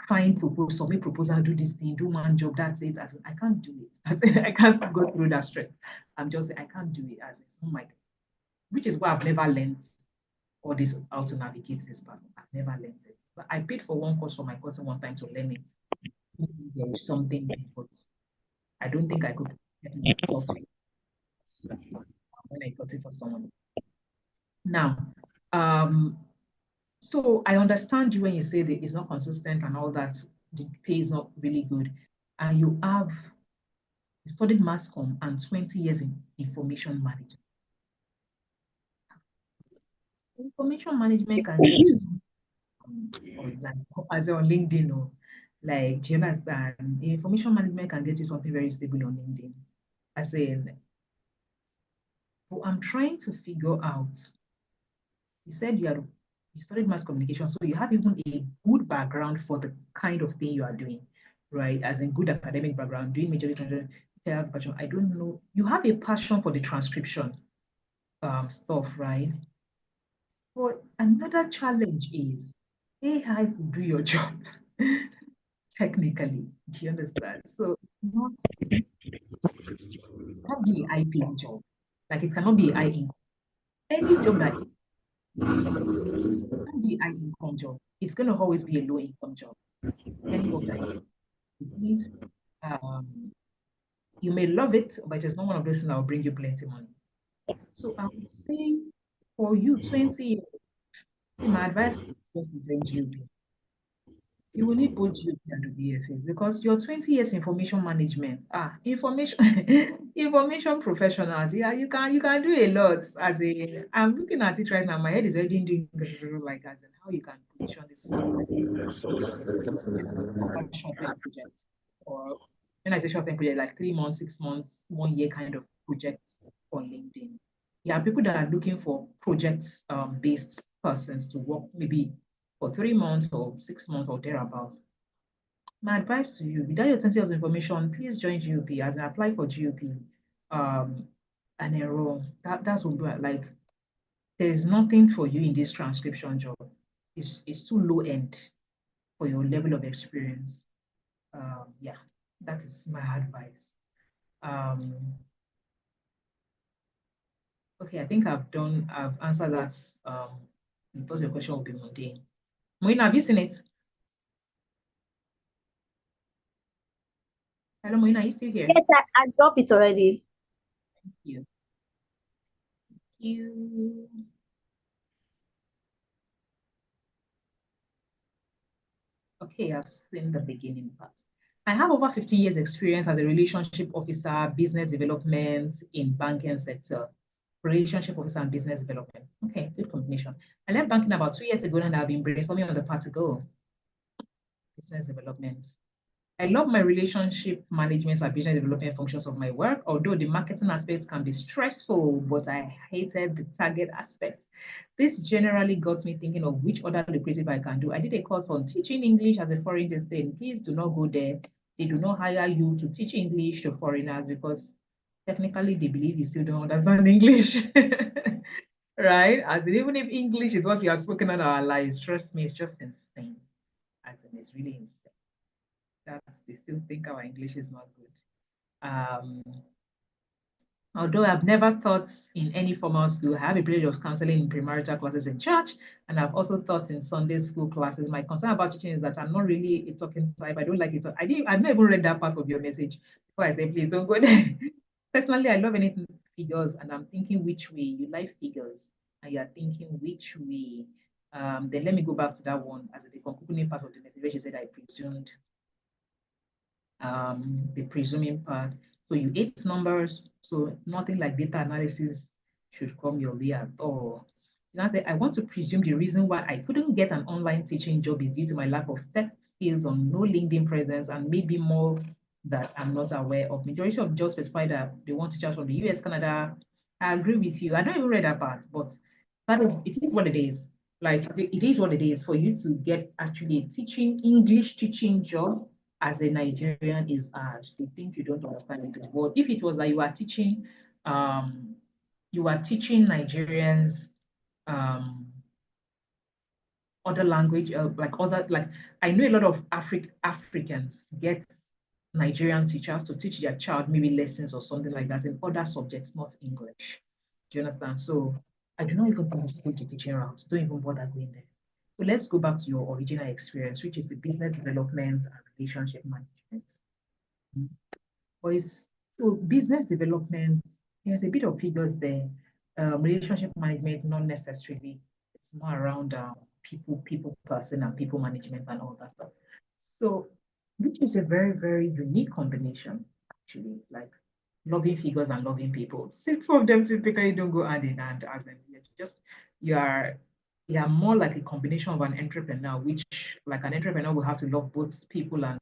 find proposal, make proposal, do this thing, do one job, that's it. As in, I can't do it. As in, I can't go through that stress. I can't do it as it's not my, which is why I've never learned all this, how to navigate this path. I've never learned it. But I paid for one course for my cousin one time to learn it. There is something, but I don't think I could get myself when I got it for someone. Now, so I understand you when you say that it's not consistent and all that, the pay is not really good, and you studied mass comm and 20 years in information management. Information management can get you as on LinkedIn or like, do you understand? Information management can get you something very stable on LinkedIn. As in, but I'm trying to figure out. You said you studied mass communication, so you have even a good background for the kind of thing you are doing, right? As in good academic background, doing majorly transcription. I don't know. You have a passion for the transcription stuff, right? But another challenge is AI will do your job technically. Do you understand? So not be a high paying job. Like it cannot be a high income. Any job that can be high income job, it's going to always be a low income job. Any work that please, you may love it, but it's not one of those things that will bring you plenty money. So I would say for you, 20 years, my advice is just to join GOP. You will need both GOP and the BFS because your 20 years information management, information professionals, yeah, you can do a lot. I'm looking at it right now. My head is already doing like as in how you can position this short-term project, or when I say short-term project, like 3 months, 6 months, 1 year kind of project on LinkedIn. Yeah, people that are looking for projects based persons to work maybe for 3 months or 6 months or thereabouts. My advice to you, without your 20 years of information, please join GOP as I apply for GOP and enroll. That's what like there is nothing for you in this transcription job. It's too low end for your level of experience. Yeah, that is my advice. Okay, I think I've answered that. I thought your question would be mundane. Moina, have you seen it? Hello, Moina, are you still here? Yes, I dropped it already. Thank you. Thank you. Okay, I've seen the beginning part. I have over 15 years experience as a relationship officer, business development in banking sector. Relationship officer and business development. Okay, good combination. I left banking about 2 years ago and I've been brainstorming on the path to go. Business development. I love my relationship management and business development functions of my work, although the marketing aspect can be stressful, but I hated the target aspect. This generally got me thinking of which other lucrative I can do. I did a course on teaching English as a foreign discipline. Please do not go there. They do not hire you to teach English to foreigners because technically they believe you still don't understand English. Right? As in, even if English is what we have spoken in our lives, trust me, it's just insane. As in, it's really insane. They still think our English is not good. Um, Although I've never taught in any formal school, I have a privilege of counseling in premarital classes in church, and I've also taught in Sunday school classes. My concern about teaching is that I'm not really a talking type. I don't like it. I've not even read that part of your message before I say, please don't go there. Personally, I love anything figures, and I'm thinking which way you like figures, and you're thinking which way. Then let me go back to that one as the concluding part of the message where she said I presumed the presuming part. So you ate numbers, so nothing like data analysis should come your way at all. Now say, I want to presume the reason why I couldn't get an online teaching job is due to my lack of tech skills on no LinkedIn presence and maybe more that I'm not aware of. Majority of jobs specify that they want teachers from the US, Canada. I agree with you. I don't even read that part, but it is what it is. Like it is what it is for you to get actually a teaching English teaching job as a Nigerian is hard. They think you don't understand it. But if it was that you are teaching Nigerians other language, like I know a lot of Africans get Nigerian teachers to teach their child maybe lessons or something like that in other subjects, not English. Do you understand? So I do not even think it's good to teaching routes. Don't even bother going there. So let's go back to your original experience, which is the business development and relationship management. But so business development, there's a bit of figures there. Relationship management, not necessarily. It's more around people person and people management and all that stuff. So, which is a very, very unique combination, actually, like loving figures and loving people. Six of them typically don't go hand in hand, as in just you are you are more like a combination of an entrepreneur, which like an entrepreneur will have to love both people and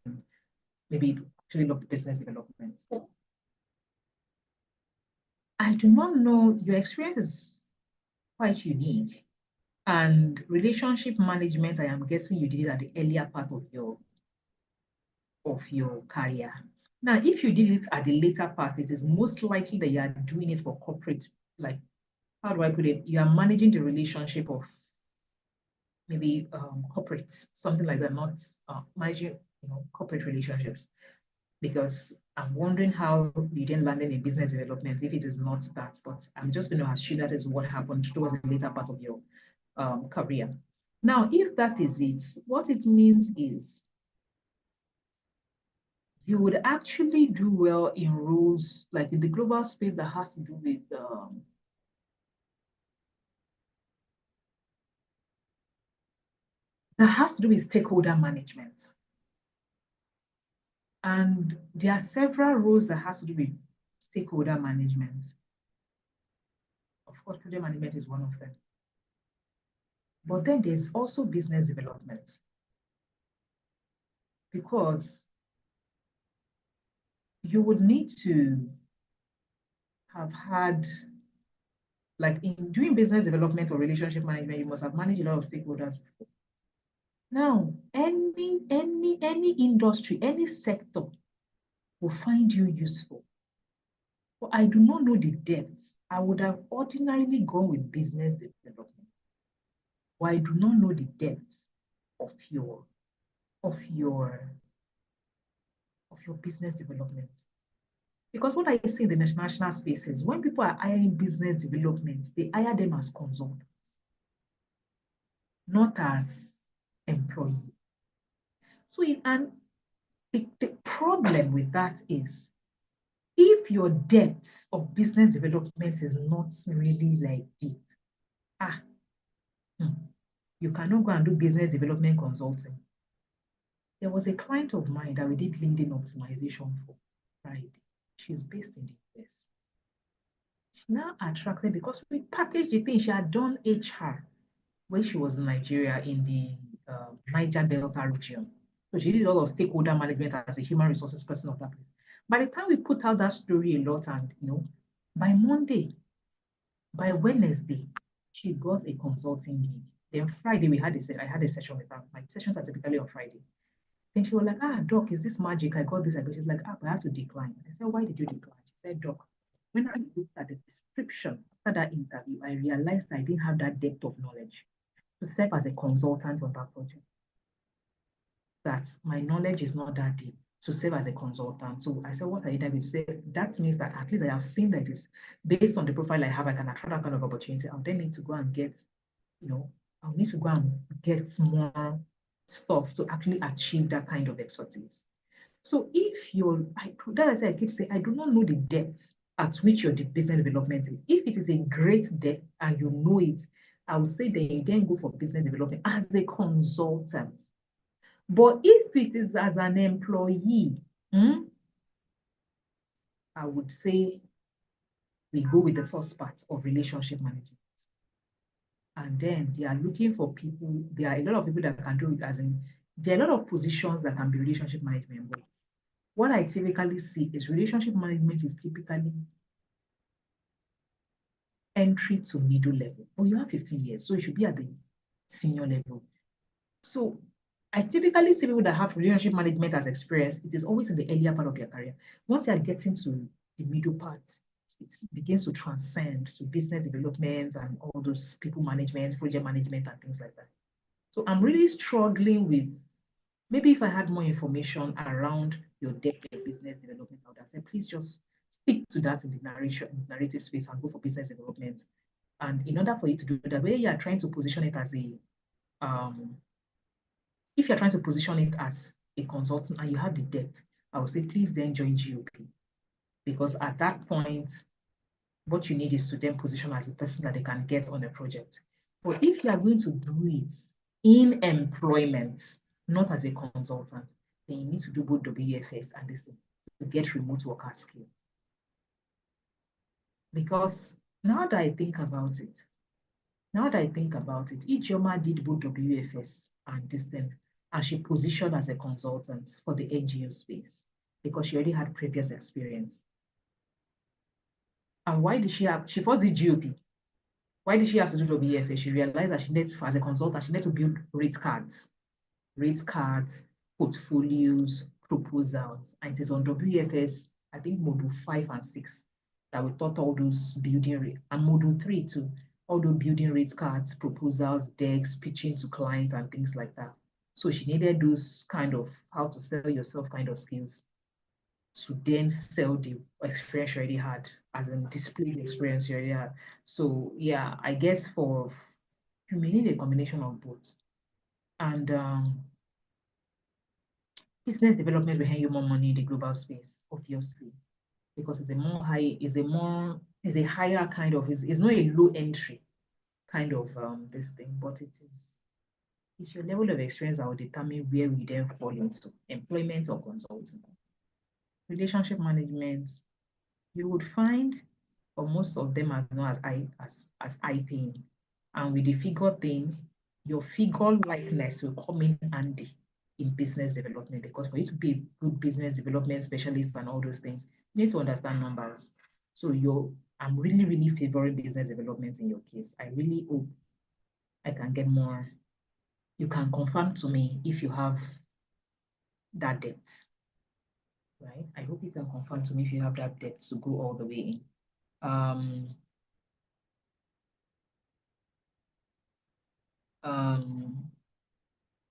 maybe actually love business development. So I do not know, your experience is quite unique. And relationship management, I am guessing you did it at the earlier part of your career. Now, if you did it at the later part, it is most likely that you are doing it for corporate, like, how do I put it? You are managing the relationship of maybe corporates, something like that, not managing corporate relationships. Because I'm wondering how you didn't land in business development if it is not that, but I'm just going to assume that is what happened towards the later part of your career. Now, if that is it, what it means is you would actually do well in roles like in the global space that has to do with stakeholder management. And there are several roles that has to do with stakeholder management. Of course, project management is one of them. But then there's also business development. Because you would need to have had, like in doing business development or relationship management, you must have managed a lot of stakeholders before. Now, any industry, any sector will find you useful. But I do not know the depths. I would have ordinarily gone with business development. But I do not know the depths of your business development. Because what I see in the international spaces, when people are hiring business development, they hire them as consultants, not as employees. So, and the problem with that is, if your depth of business development is not really like deep, you cannot go and do business development consulting. There was a client of mine that we did LinkedIn optimization for Friday. She's based in the US. She now attracted because we packaged the thing. She had done HR when she was in Nigeria in the Niger Delta region. So she did a lot of stakeholder management as a human resources person of that place. By the time we put out that story a lot, and by Monday, by Wednesday, she got a consulting gig. Then Friday I had a session with her. My sessions are typically on Friday. Then she was like, Doc, is this magic? I got this. She's like, I have to decline. I said, why did you decline? She said, Doc, when I looked at the description after that interview, I realized I didn't have that depth of knowledge to serve as a consultant on that project. That my knowledge is not that deep to serve as a consultant. So I said, what are you going to say? That means that at least I have seen that it's based on the profile I have, I can attract that kind of opportunity. I'll then need to go and get, I'll need to go and get more stuff to actually achieve that kind of expertise. So if you're, that I say, I keep saying, I do not know the depth at which your business development is. If it is a great depth and you know it, I would say that you then go for business development as a consultant. But if it is as an employee, I would say we go with the first part of relationship management. And then they are looking for people, there are a lot of people that can do it, as in, there are a lot of positions that can be relationship management. But what I typically see is relationship management is typically entry to middle level. But you have 15 years, so you should be at the senior level. So I typically see people that have relationship management as experience. It is always in the earlier part of their career. Once they are getting to the middle part, it begins to transcend to business development and all those people management, project management, and things like that. So I'm really struggling with, maybe if I had more information around your depth of business development, I would have said, please just stick to that in the narrative space and go for business development. And in order for you to do that, where you are trying to position it as a, if you're trying to position it as a consultant and you have the depth, I would say, please then join GOP. Because at that point, what you need is to then position as a person that they can get on a project. But if you are going to do it in employment, not as a consultant, then you need to do both WFS and this thing to get remote worker skill. Because now that I think about it, Ijeoma did both WFS and this thing, and she positioned as a consultant for the NGO space because she already had previous experience. And why did she first did GOP? Why did she have to do WFS? She realized that she needs, as a consultant, she needs to build rate cards, portfolios, proposals. And it is on WFS, I think module 5 and 6, that we taught all those building, and module 3 too, all those building rate cards, proposals, decks, pitching to clients and things like that. So she needed those kind of how to sell yourself kind of skills to then sell the experience you already had, as in display the experience you already had. So yeah, I guess for you may need a combination of both. And business development will hand you more money in the global space, obviously, because it's a higher kind of, it's not a low entry kind of this thing, but it's your level of experience that will determine where we then fall into employment or consulting. Relationship management, you would find, or most of them are known as eye-paying. And with the figure thing, your figure likeness will come in handy in business development, because for you to be a good business development specialist and all those things, you need to understand numbers. So I'm really, really favoring business development in your case. I really hope I can get more. You can confirm to me if you have that depth, right? I hope you can confirm to me if you have that depth to go all the way in.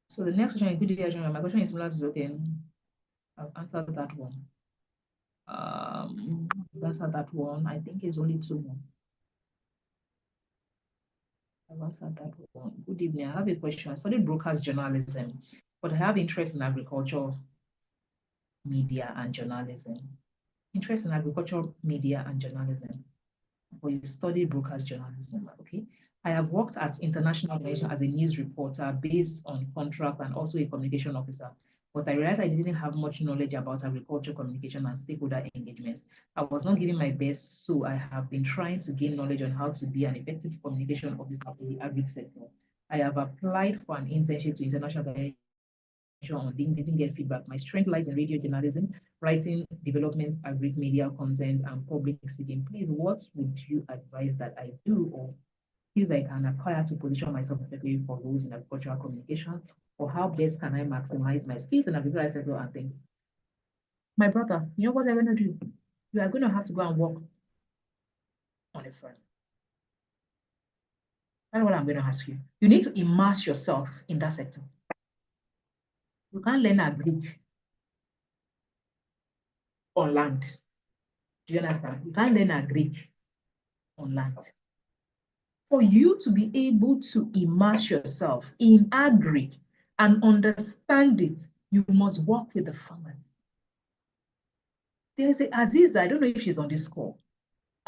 So the next question is, good day, my question is similar to, okay, I've answered that one. Answered that one. I think it's only 2 more. I've answered that one. Good evening. I have a question. I studied broadcast journalism, but I have interest in agriculture, media, and journalism. Interest in agriculture, media, and journalism. But you studied broadcast journalism, okay? I have worked at international organizations as a news reporter based on contract and also a communication officer. But I realized I didn't have much knowledge about agriculture communication and stakeholder engagement. I was not giving my best, so I have been trying to gain knowledge on how to be an effective communication officer in the agri sector. I have applied for an internship to international organization on LinkedIn, didn't get feedback. My strength lies in radio journalism, writing, development, agri media content, and public speaking. Please, what would you advise that I do, or skills I can acquire to position myself effectively for roles in agricultural communication, or how best can I maximize my skills in agricultural sector and things? My brother, you know what I'm going to do? You are going to have to go and work on a firm? That's what I'm going to ask you. You need to immerse yourself in that sector. You can't learn agric on land. Do you understand? You can't learn agric on land. For you to be able to immerse yourself in agric and understand it, you must work with the farmers. There's Aziza, I don't know if she's on this call.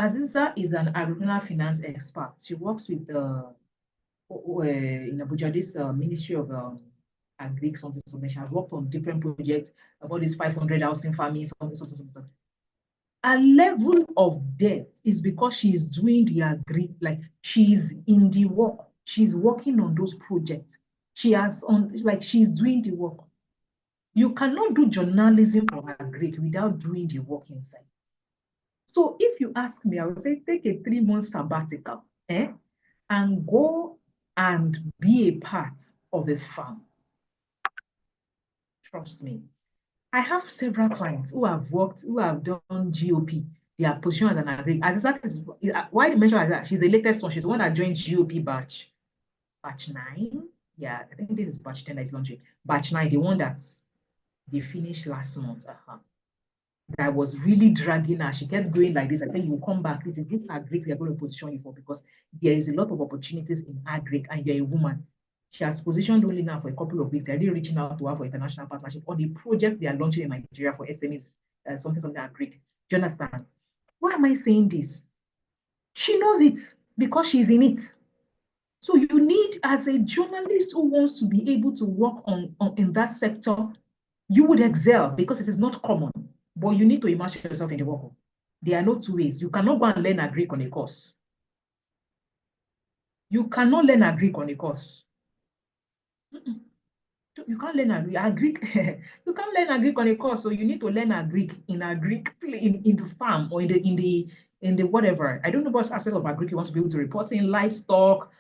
Aziza is an agricultural finance expert. She works with in Abuja, this Ministry of Agric, something. She has worked on different projects about this 500 housing farming, something. A level of debt is because she is doing the agric, like she's in the work. She's working on those projects. She's doing the work. You cannot do journalism for agric without doing the work inside. So if you ask me, I would say take a 3-month sabbatical, and go and be a part of a farm. Trust me. I have several clients who have done GOP. Their position as an agric. Azizat is why I mention Azizat. She's the latest one. She's the one that joined GOP batch 9. Yeah, I think this is batch 10 that is launching. Batch 9, the one that they finished last month. That was really dragging her. She kept going like this. I think you will come back. This agric we are going to position you for, because there is a lot of opportunities in agric and you're a woman. She has positioned only now for a couple of weeks. They're really reaching out to her for international partnership on the projects they are launching in Nigeria for SMEs, something agric. Do you understand? Why am I saying this? She knows it because she's in it. So you need, as a journalist who wants to be able to work in that sector, you would excel because it is not common. But you need to immerse yourself in the work. There are no two ways. You cannot go and learn agric on a course. You cannot learn agric on a course. You can't learn agric. You can't learn agric on a course. So you need to learn agric in the farm or in the whatever. I don't know what aspect of agric you want to be able to report in. Livestock,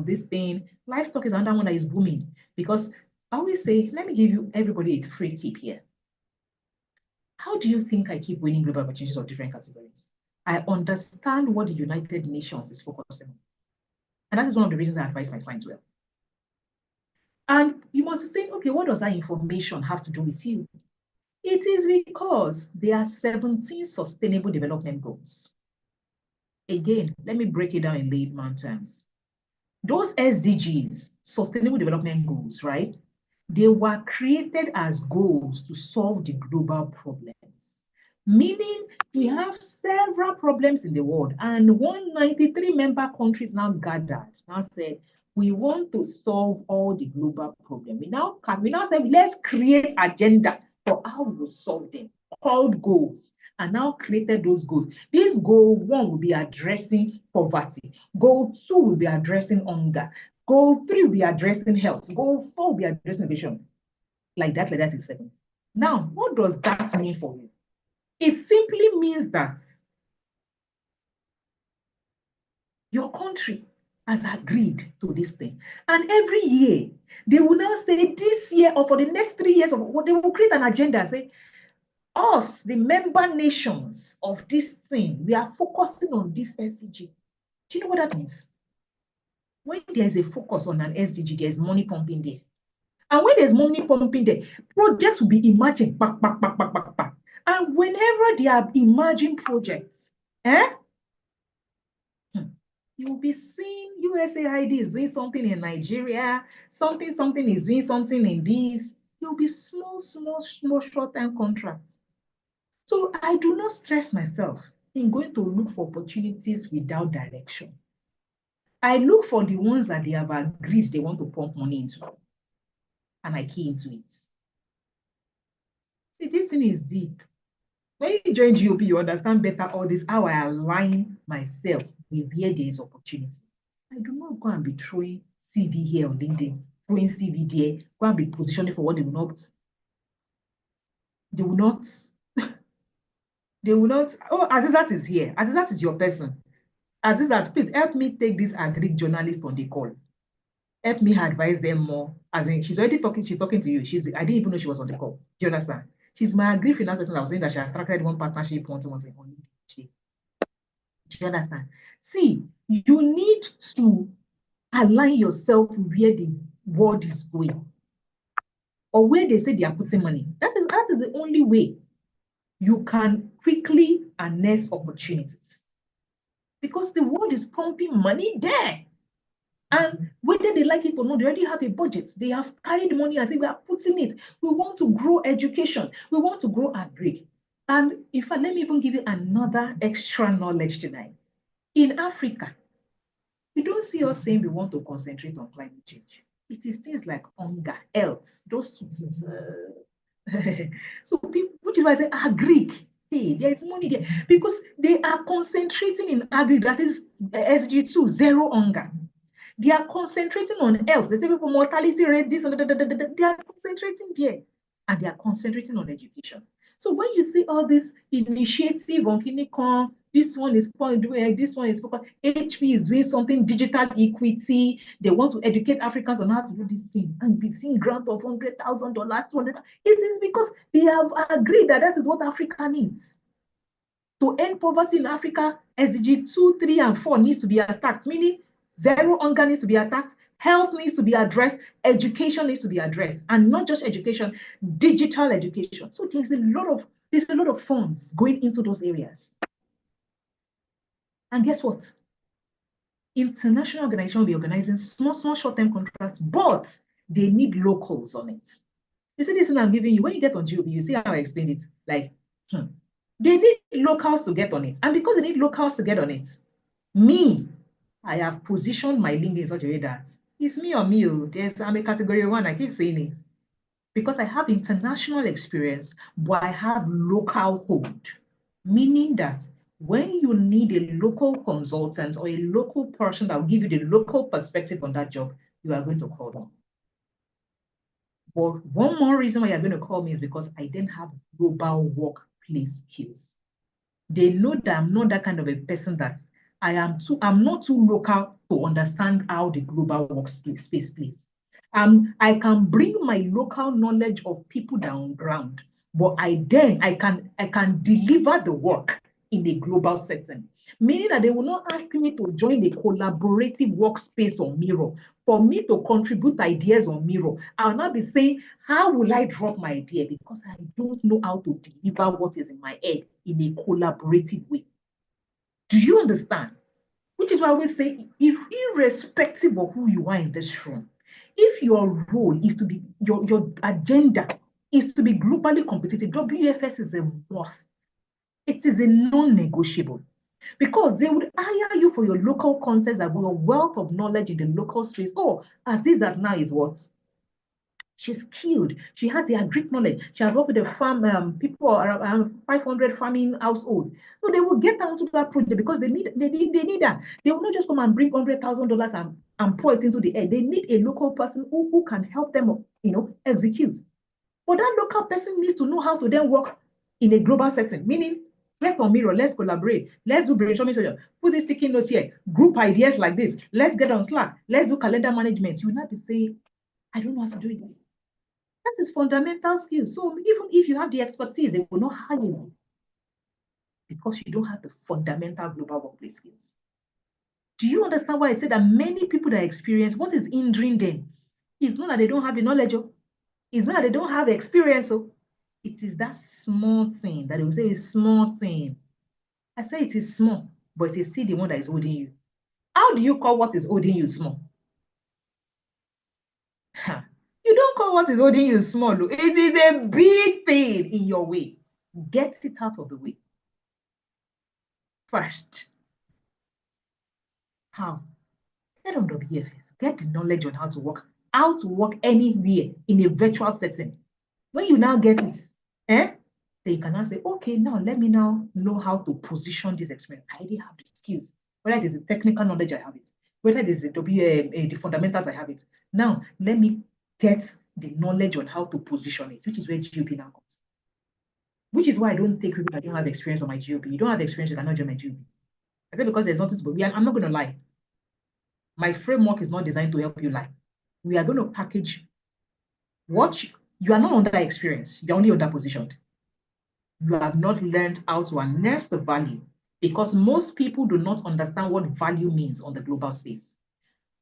this thing. Livestock is another one that is booming, because I always say, let me give you everybody a free tip here. How do you think I keep winning global opportunities of different categories? I understand what the United Nations is focusing on. And that is one of the reasons I advise my clients well. And you must say, okay, what does that information have to do with you? It is because there are 17 sustainable development goals. Again, let me break it down in layman terms. Those SDGs, sustainable development goals, right? They were created as goals to solve the global problems. Meaning we have several problems in the world, and 193 member countries now gathered, now said, we want to solve all the global problems. We now say, let's create agenda for how we will solve them, called goals, and now created those goals. This goal 1 will be addressing poverty. Goal 2 will be addressing hunger. Goal 3 will be addressing health. Goal 4 will be addressing vision. Like that is 7. Now, what does that mean for you? It simply means that your country has agreed to this thing. And every year, they will now say this year or for the next 3 years, or they will create an agenda and say, us, the member nations of this thing, we are focusing on this SDG. Do you know what that means? When there's a focus on an SDG, there's money pumping there. And when there's money pumping there, projects will be emerging, back. And whenever they are emerging projects, you'll be seeing USAID is doing something in Nigeria, something is doing something in this. You'll be small short-term contracts. So I do not stress myself in going to look for opportunities without direction. I look for the ones that they have agreed they want to pump money into, and I key into it. See, this thing is deep. When you join GOP, you understand better all this, how I align myself with where there is opportunity. I do not go and be throwing CV here on LinkedIn, throwing CV there, go and be positioning for what they will not. Oh, Azizat is here. Azizat is your person. Azizat, please help me take this agric journalist on the call. Help me advise them more. As in, she's already talking, she's talking to you. I didn't even know she was on the call. Do you understand? She's my agri finance person. I was saying that she attracted one partnership once. Do Do you understand? See, you need to align yourself with where the world is going or where they say they are putting money. That is the only way you can quickly harness opportunities, because the world is pumping money there. And whether they like it or not, they already have a budget. They have carried money as if we are putting it. We want to grow education. We want to grow agri. And in fact, let me even give you another extra knowledge tonight. In Africa, you don't see us saying we want to concentrate on climate change. It is things like hunger, health, those two things. So people, which is why I say agri. Hey, there is money there because they are concentrating in agri. That is SG2, zero hunger. They are concentrating on health. They say people mortality rate, this, they are concentrating there. And they are concentrating on education. So when you see all this initiative on Kinikon, this one is doing, this one is focused, HP is doing something, digital equity, they want to educate Africans on how to do this thing, and be seeing grant of $100,000, $200,000. It is because they have agreed that that is what Africa needs. To end poverty in Africa, SDG 2, 3, and 4 needs to be attacked, meaning zero hunger needs to be attacked, health needs to be addressed, education needs to be addressed, and not just education, digital education. So there's a lot of funds going into those areas. And guess what? International organization will be organizing small short-term contracts, but they need locals on it. You see this thing I'm giving you, when you get on GOB, you see how I explained it, like, they need locals to get on it. And because they need locals to get on it, I have positioned my LinkedIn in such a way that it's me or me. I'm a category 1, I keep saying it. Because I have international experience, but I have local hold. Meaning that when you need a local consultant or a local person that will give you the local perspective on that job, you are going to call them. But one more reason why you're going to call me is because I didn't have global workplace skills. They know that I'm not that kind of a person that I'm not too local to understand how the global workspace plays. I can bring my local knowledge of people down ground, but I can deliver the work in a global setting. Meaning that they will not ask me to join a collaborative workspace on Miro for me to contribute ideas on Miro. I'll not be saying, how will I drop my idea? Because I don't know how to deliver what is in my head in a collaborative way. Do you understand? Which is why I always say, if irrespective of who you are in this room, if your role is to be, your agenda is to be globally competitive, WFS is a must. It is a non-negotiable. Because they would hire you for your local context and your wealth of knowledge in the local streets. Oh, Azizat now is what? She's skilled. She has the agric knowledge. She has worked with the farm people around 500 farming household. So they will get down to that project because they need that. They will not just come and bring $100,000 and pour it into the air. They need a local person who can help them, execute. But that local person needs to know how to then work in a global setting, meaning get on Miro, let's collaborate, let's do brainstorming session, put these sticky notes here, group ideas like this, let's get on Slack, let's do calendar management. You will not be saying, I don't know how to do this. That is fundamental skills. So even if you have the expertise, they will not hire you because you don't have the fundamental global workplace skills. Do you understand why I say that many people that experience what is hindering them is not that they don't have the knowledge, it's not that they don't have the experience. It is that small thing that they will say is small thing. I say it is small, but it is still the one that is holding you. How do you call what is holding you small? You don't call what is holding you small. It is a big thing in your way. Get it out of the way. First. How? Get on WFS. Get the knowledge on how to work anywhere in a virtual setting. When you now get it, then you can now say, okay, now let me now know how to position this experience. I already have the skills. Whether it is the technical knowledge, I have it. Whether it is the fundamentals, I have it. Now, let me get the knowledge on how to position it, which is where GOB now comes. Which is why I don't take people that don't have experience on my GOB. You don't have experience, you cannot join my GOB. I said because there's nothing to be. I'm not going to lie. My framework is not designed to help you lie. We are going to package what you are not under experience. You're only under positioned. You have not learned how to harness the value because most people do not understand what value means on the global space.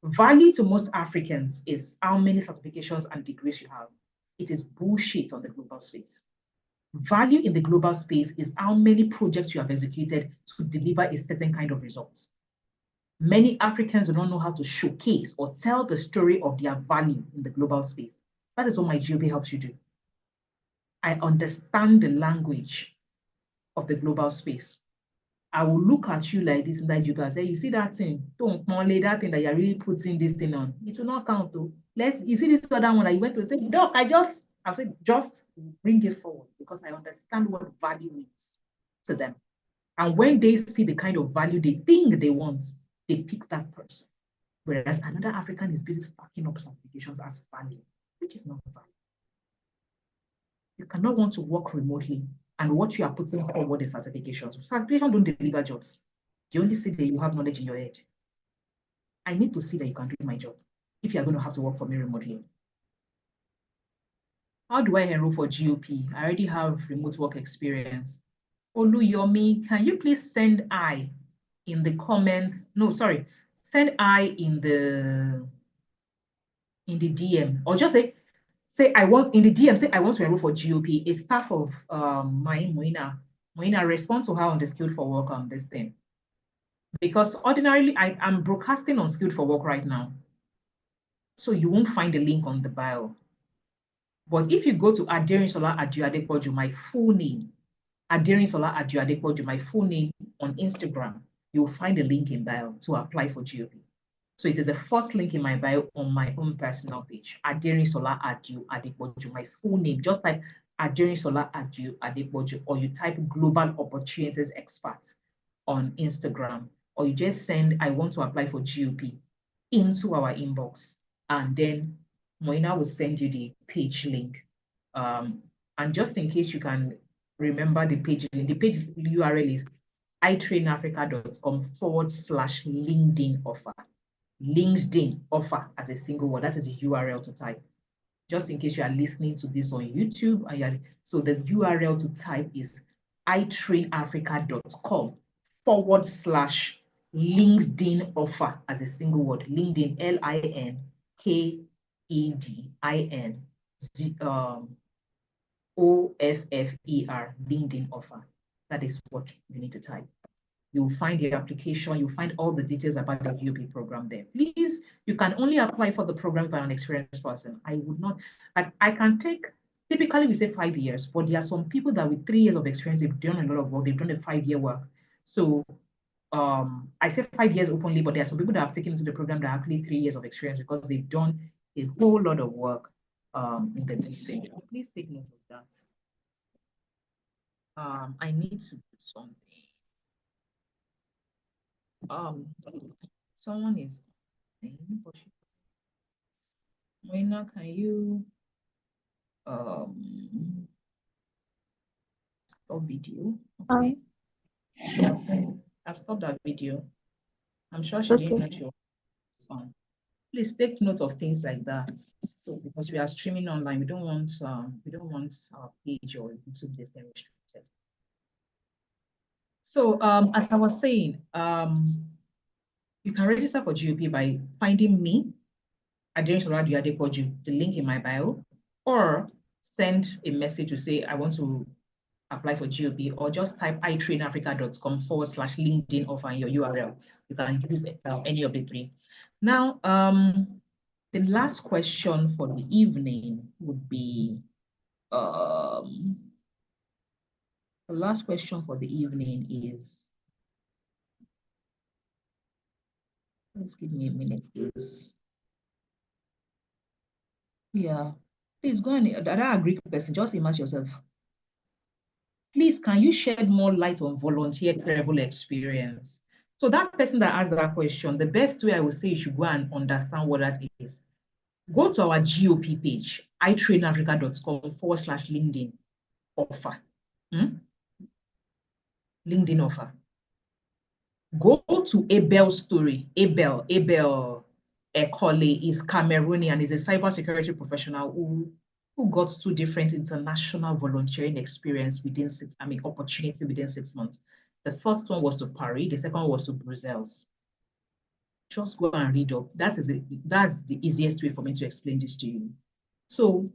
Value to most Africans is how many certifications and degrees you have. It is bullshit on the global space. Value in the global space is how many projects you have executed to deliver a certain kind of result. Many Africans do not know how to showcase or tell the story of their value in the global space. That is what my GOP helps you do. I understand the language of the global space. I will look at you like this in that GOP and say, you see that thing, don't only that thing that you're really putting this thing on. It will not count though. You see this other one that you went to say, no, I'll say, just bring it forward because I understand what value means to them. And when they see the kind of value they think they want, they pick that person. Whereas another African is busy stacking up certifications as value, which is not value. You cannot want to work remotely and what you are putting forward is certifications. Certifications don't deliver jobs. You only see that you have knowledge in your head. I need to see that you can do my job if you're going to have to work for me remotely. How do I enroll for GOP? I already have remote work experience. Oluyomi, can you please send I in the comments? No, sorry. Send I in the DM, or just say I want in the DM, say I want to enroll for GOP. A staff of my Moina, respond to her on the Skilled for Work on this thing. Because ordinarily I'm broadcasting on Skilled for Work right now. So you won't find the link on the bio. But if you go to Aderinsola Adepoju, my full name, Aderinsola Adepoju, my full name on Instagram, you'll find a link in bio to apply for GOP. So it is the first link in my bio on my own personal page, Aderinsola Adepoju, my full name. Just type Aderinsola Adepoju, or you type Global Opportunities Expert on Instagram, or you just send, I want to apply for GOP into our inbox. And then Moina will send you the page link. And just in case you can remember the page link, the page URL is itrainafrica.com/LinkedIn offer. LinkedIn offer as a single word. That is the URL to type. Just in case you are listening to this on YouTube, so the URL to type is itrainafrica.com/LinkedIn offer as a single word. LinkedIn, LinkedIn, OFFER, LinkedIn offer. That is what you need to type. You'll find the application, you'll find all the details about the GOP program there. Please, you can only apply for the program by an experienced person. I would not, I can take, typically we say 5 years, but there are some people that with 3 years of experience, they've done a lot of work, they've done a 5-year work. So I say 5 years openly, but there are some people that have taken into the program that have actually 3 years of experience because they've done a whole lot of work in the stage. Please take note of that. I need to do something. Someone is Moina, can you stop video? Okay. I've stopped that video. I'm sure she didn't let you on. Please take note of things like that. So because we are streaming online, we don't want our page or YouTube this restricted. So as I was saying, you can register for GOP by finding me, Aderinsola Adepoju, the link in my bio, or send a message to say I want to apply for GOP, or just type itrainafrica.com/LinkedIn offer in your URL. You can use any of the three. Now, the last question for the evening would be, the last question for the evening is, let's give me a minute, please. Yeah, please go on. That Greek person, just immerse yourself. Please, can you shed more light on volunteer travel experience? So that person that asked that question, the best way I would say you should go and understand what that is. Go to our GOP page, itrainafrica.com/LinkedIn offer. LinkedIn offer. Go to Abel's story. Abel Ekole is Cameroonian, is a cybersecurity professional who got 2 different international volunteering experience within opportunity within 6 months. The first one was to Paris, the second one was to Brussels. Just go and read up. That's the easiest way for me to explain this to you. So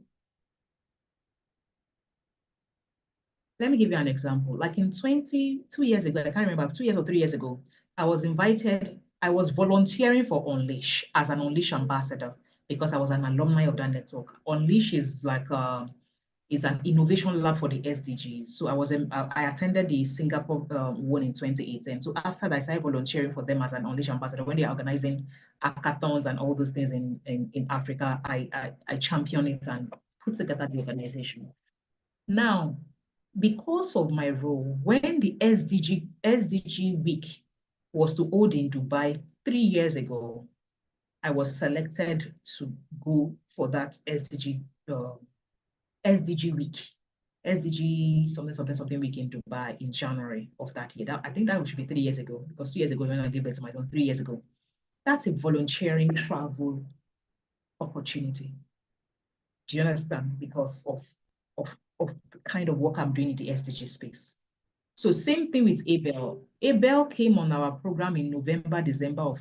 let me give you an example. Like in 2 years ago, I can't remember, 2 years or 3 years ago, I was volunteering for Unleash as an Unleash ambassador because I was an alumni of that network. Unleash is like it's an innovation lab for the SDGs. So I attended the Singapore one in 2018. So after that, I started volunteering for them as an Unleash ambassador. When they're organizing hackathons and all those things in Africa, I champion it and put together the organization. Now, because of my role, when the SDG week was to hold in Dubai 3 years ago, I was selected to go for that SDG week, SDG something week in Dubai in January of that year. I think that should be 3 years ago, because 2 years ago when I gave birth to my son, 3 years ago. That's a volunteering travel opportunity. Do you understand? Because of the kind of work I'm doing in the SDG space. So same thing with Abel. Abel came on our program in November, December of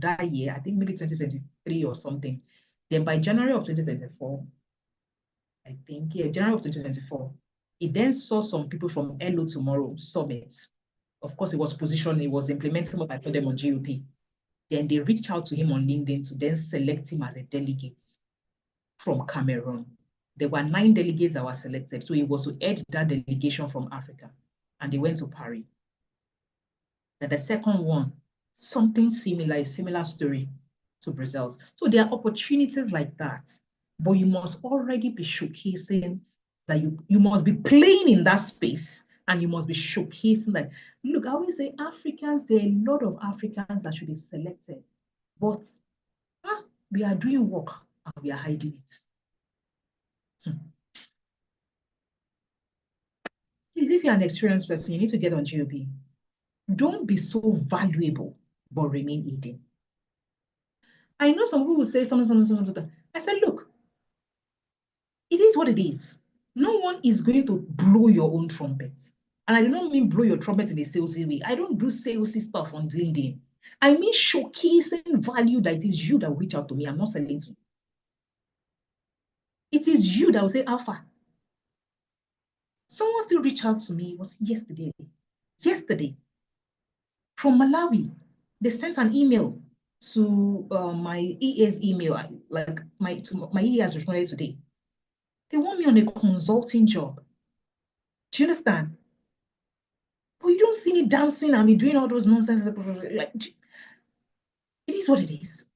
that year, I think maybe 2023 or something. Then by January of 2024, I think, yeah, January of 2024, he then saw some people from Hello Tomorrow Summit. Of course, it was positioned, it was implementing what I told them on GOP. Then they reached out to him on LinkedIn to then select him as a delegate from Cameroon. There were 9 delegates that were selected. So he was to head that delegation from Africa. And they went to Paris. Then the second one, something similar, a similar story to Brussels. So there are opportunities like that, but you must already be showcasing that you must be playing in that space, and you must be showcasing that, look, I always say Africans, there are a lot of Africans that should be selected, but we are doing work and we are hiding it. If you're an experienced person, you need to get on GOP. Don't be so valuable, but remain hidden. I know some people will say something. I said, look, it is what it is. No one is going to blow your own trumpet. And I do not mean blow your trumpet in a salesy way. I don't do salesy stuff on LinkedIn. I mean showcasing value that it is you that will reach out to me. I'm not selling to you. It is you that will say, Alpha. Someone still reached out to me, it was yesterday. From Malawi. They sent an email to my EA's email, like my EA has responded today. They want me on a consulting job. Do you understand? But you don't see me dancing and me doing all those nonsense. Like, it is what it is.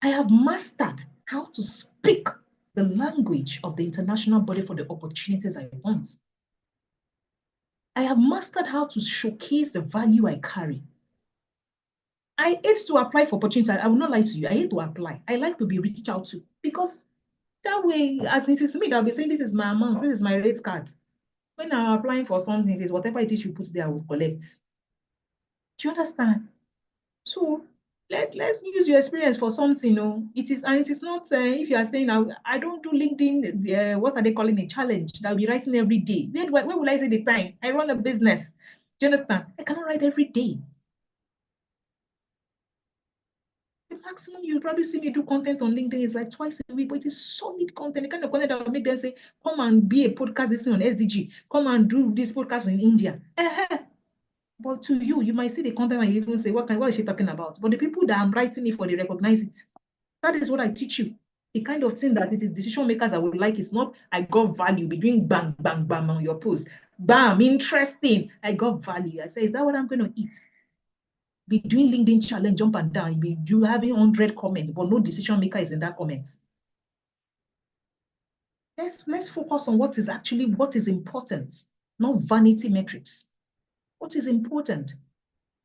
I have mastered how to speak the language of the international body for the opportunities I want. I have mastered how to showcase the value I carry. I hate to apply for opportunities. I will not lie to you. I hate to apply. I like to be reached out to, because that way, as it is me, that I'll be saying, this is my amount, this is my rate card. When I'm applying for something, it is whatever it is you put there, I will collect. Do you understand? So let's use your experience for something. It is not if you are saying I don't do LinkedIn. What are they calling a challenge? That I'll be writing every day. Where will I say the time? I run a business. Do you understand? I cannot write every day. The maximum you probably see me do content on LinkedIn is like twice a week, but it is solid content. The kind of content that will make them say, come and be a podcast listening on SDG. Come and do this podcast in India. But to you, you might see the content and you even say, what is she talking about? But the people that I'm writing it for, they recognize it. That is what I teach you. The kind of thing that it is decision makers that would like. It's not, I got value, be doing bang, bang, bang on your post. Bam, interesting. I got value. I say, is that what I'm going to eat? Be doing LinkedIn challenge, jump and down. Be you having 100 comments, but no decision maker is in that comment. Let's focus on what is important, not vanity metrics. What is important?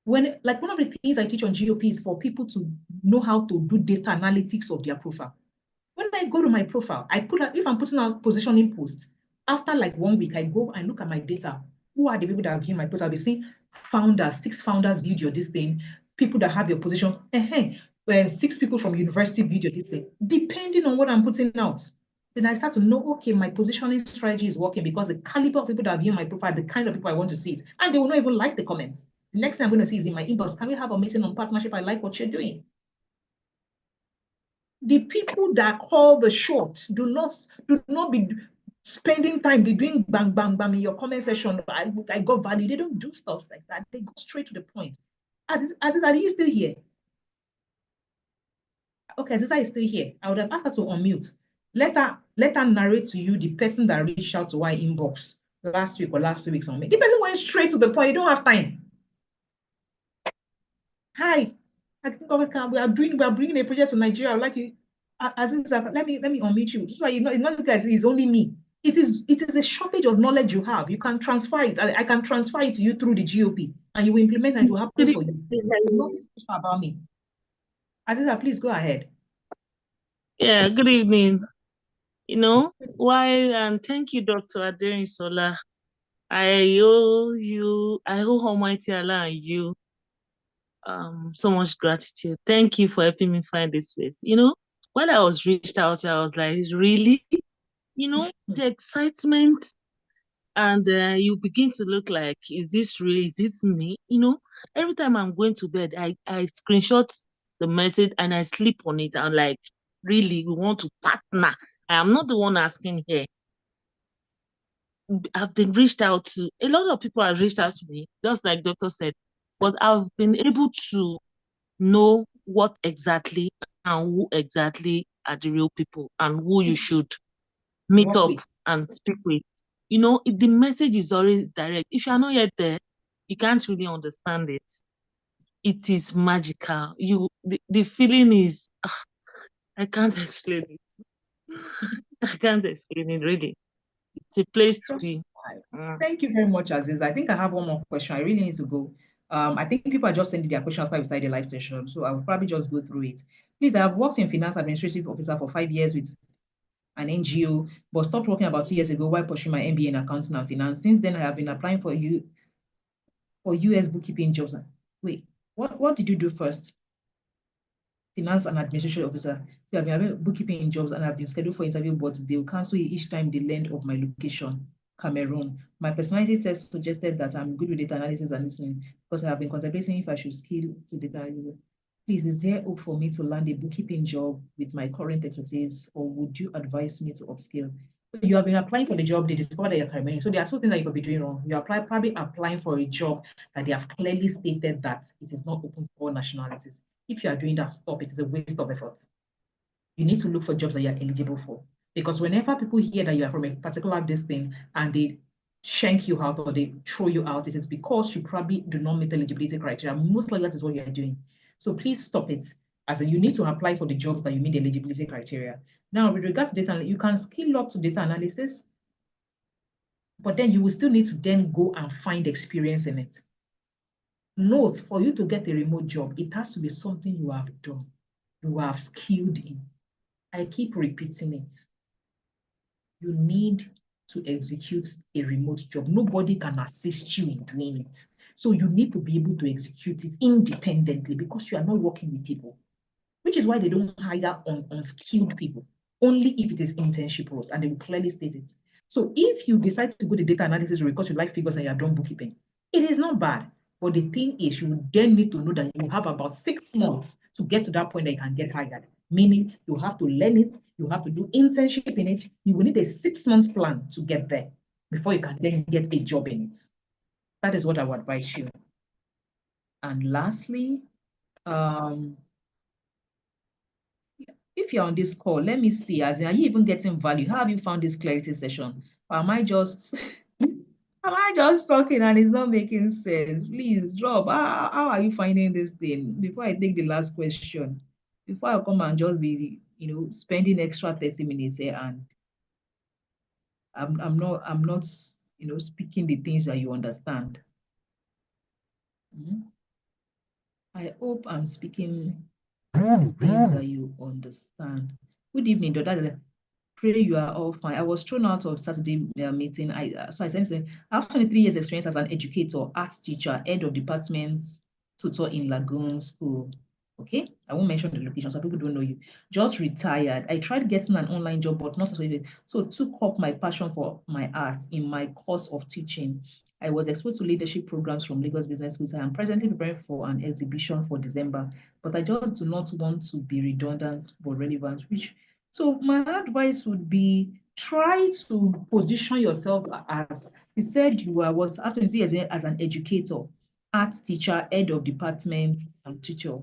One of the things I teach on GOP is for people to know how to do data analytics of their profile. When I go to my profile, if I'm putting out positioning posts, after like 1 week, I go and look at my data. Who are the people that have viewed my post? I'll be seeing 6 founders viewed your this thing, people that have your position, 6 people from university viewed your this thing, depending on what I'm putting out. then I start to know, okay, my positioning strategy is working because the caliber of people that view my profile, the kind of people I want to see it, and they will not even like the comments. The next thing I'm going to see is in my inbox, can we have a meeting on partnership? I like what you're doing. The people that call the shots do not be spending time, be doing bang, bang, bang in your comment section. I got value. They don't do stuff like that. They go straight to the point. Aziz, are you still here? Okay, Aziza is still here. I would have asked her to unmute. Let her narrate to you the person that reached out to our inbox last week or last 2 weeks on me. The person went straight to the point. You don't have time. Hi, I think we are bringing a project to Nigeria. I would like you, Aziza, let me unmute you. Just like it's not because it's only me. It is a shortage of knowledge you have. You can transfer it. I can transfer it to you through the GOP, and you will implement and it will happen for you. It's nothing special about me. Aziza, please go ahead. Yeah, good evening. And thank you, Dr. Aderinsola. I owe Almighty Allah and you so much gratitude. Thank you for helping me find this space. When I was reached out, I was like, really? The excitement, and you begin to look like, is this really, is this me? Every time I'm going to bed, I screenshot the message and I sleep on it. I'm like, really, we want to partner. I am not the one asking here. I've been reached out to, a lot of people have reached out to me, just like Doctor said, but I've been able to know what exactly and who exactly are the real people and who you should meet up and speak with. The message is always direct. If you're not yet there, you can't really understand it. It is magical. The feeling is, I can't explain it. I can't explain it, really. It's a place to be. Thank you very much, Aziz. I think I have one more question. I really need to go. I think people are just sending their questions after we started the live session, so I will probably just go through it. Please, I have worked in finance administrative officer for 5 years with an NGO, but stopped working about 2 years ago while pursuing my MBA in accounting and finance. Since then, I have been applying for US bookkeeping jobs. Wait, what did you do first? Finance and administration officer. So I've been having bookkeeping jobs and I've been scheduled for interview, but they will cancel each time they learn of my location, Cameroon. My personality test suggested that I'm good with data analysis and listening because I have been contemplating if I should skill to data analysis. Please, is there hope for me to land a bookkeeping job with my current expertise, or would you advise me to upskill? So you have been applying for the job, they discovered that you're Cameroon. So there are two things that you could be doing wrong. You are probably applying for a job that they have clearly stated that it is not open for all nationalities. If you are doing that, stop. It is a waste of effort. You need to look for jobs that you are eligible for. Because whenever people hear that you are from a particular discipline and they shank you out or they throw you out, it is because you probably do not meet the eligibility criteria. Most likely that is what you are doing. So please stop it. As you need to apply for the jobs that you meet the eligibility criteria. Now, with regards to data, you can skill up to data analysis, but then you will still need to then go and find experience in it. Note, for you to get a remote job, it has to be something you have done, you have skilled in. I keep repeating it. You need to execute a remote job. Nobody can assist you in doing it. So you need to be able to execute it independently because you are not working with people, which is why they don't hire unskilled people, only if it is internship roles, and they will clearly state it. So if you decide to go to data analysis because you like figures and you have done bookkeeping, it is not bad. But the thing is, you then need to know that you have about 6 months to get to that point that you can get hired. Meaning you have to learn it, you have to do internship in it. You will need a 6 months plan to get there before you can then get a job in it. That is what I would advise you. And lastly, if you're on this call, let me see, as in, are you even getting value? How have you found this clarity session? Or am I just talking and it's not making sense? Please drop. How are you finding this thing? Before I take the last question, before I come and just be, spending extra 30 minutes here and I'm not, speaking the things that you understand. I hope I'm speaking the things that you understand. Good evening, Dada. Pray you are all fine. I was thrown out of Saturday meeting. So I said, I have 23 years experience as an educator, art teacher, head of department, tutor in Lagoon School. Okay, I won't mention the location so people don't know you. Just retired. I tried getting an online job, but not so. So took up my passion for my art in my course of teaching. I was exposed to leadership programs from Lagos Business Schools. I am presently preparing for an exhibition for December, but I just do not want to be redundant but relevant. So my advice would be try to position yourself as you said you were what as an educator, art teacher, head of department, and teacher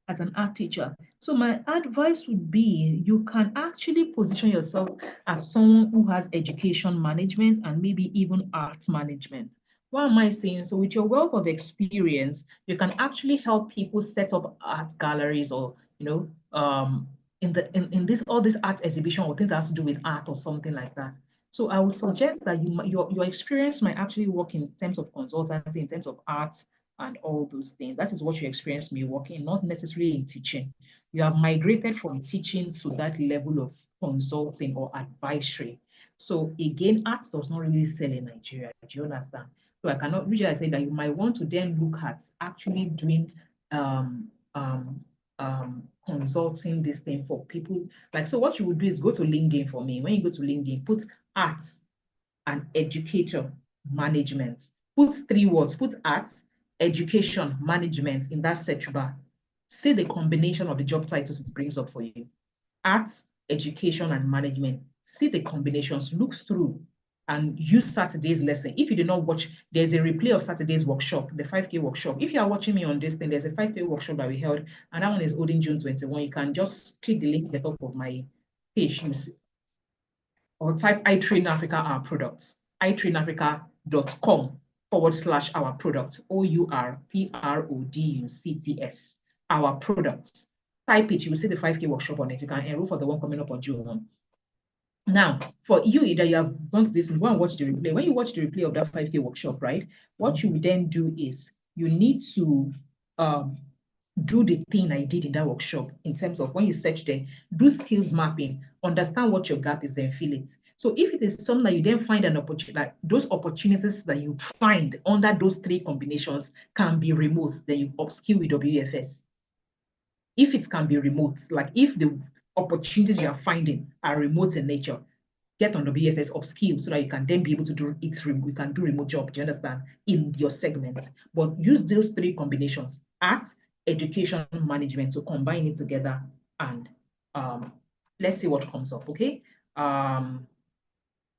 as an art teacher. So my advice would be you can actually position yourself as someone who has education management and maybe even art management. What am I saying? So with your wealth of experience, you can actually help people set up art galleries or, in this all this art exhibition or things that has to do with art or something like that. So I would suggest that your experience might actually work in terms of consultancy, in terms of art, and all those things. That is what you experience me working, not necessarily in teaching. You have migrated from teaching to that level of consulting or advisory. So again, art does not really sell in Nigeria. Do you understand? So I cannot really say that you might want to then look at actually doing um, um, consulting this thing for people. Like, so what you would do is go to LinkedIn for me. When you go to LinkedIn, put arts and educator management. Put 3 words, put arts, education, management in that search bar. See the combination of the job titles it brings up for you. Arts, education, and management. See the combinations, look through and use Saturday's lesson. If you did not watch, there's a replay of Saturday's workshop, the 5K workshop. If you are watching me on this thing, there's a 5K workshop that we held, and that one is holding June 21. You can just click the link at the top of my page, or type iTrain Africa our products, itrainafrica.com/our products, OURPRODUCTS, our products. Type it, you will see the 5K workshop on it. You can enroll for the one coming up on June 1. Now, for you, either you have done this and go and watch the replay. When you watch the replay of that 5K workshop, right, what you will then do is you need to do the thing I did in that workshop in terms of when you search there, do skills mapping, understand what your gap is, then fill it. So if it is something that you then find an opportunity, like those opportunities that you find under those 3 combinations can be remote, then you upskill with WFS. If it can be remote, like if the opportunities you are finding are remote in nature, get on WFS, upskill so that you can then be able to do it. You can do remote job, do you understand, in your segment. But use those 3 combinations, art, education, management, to combine it together, and let's see what comes up, okay?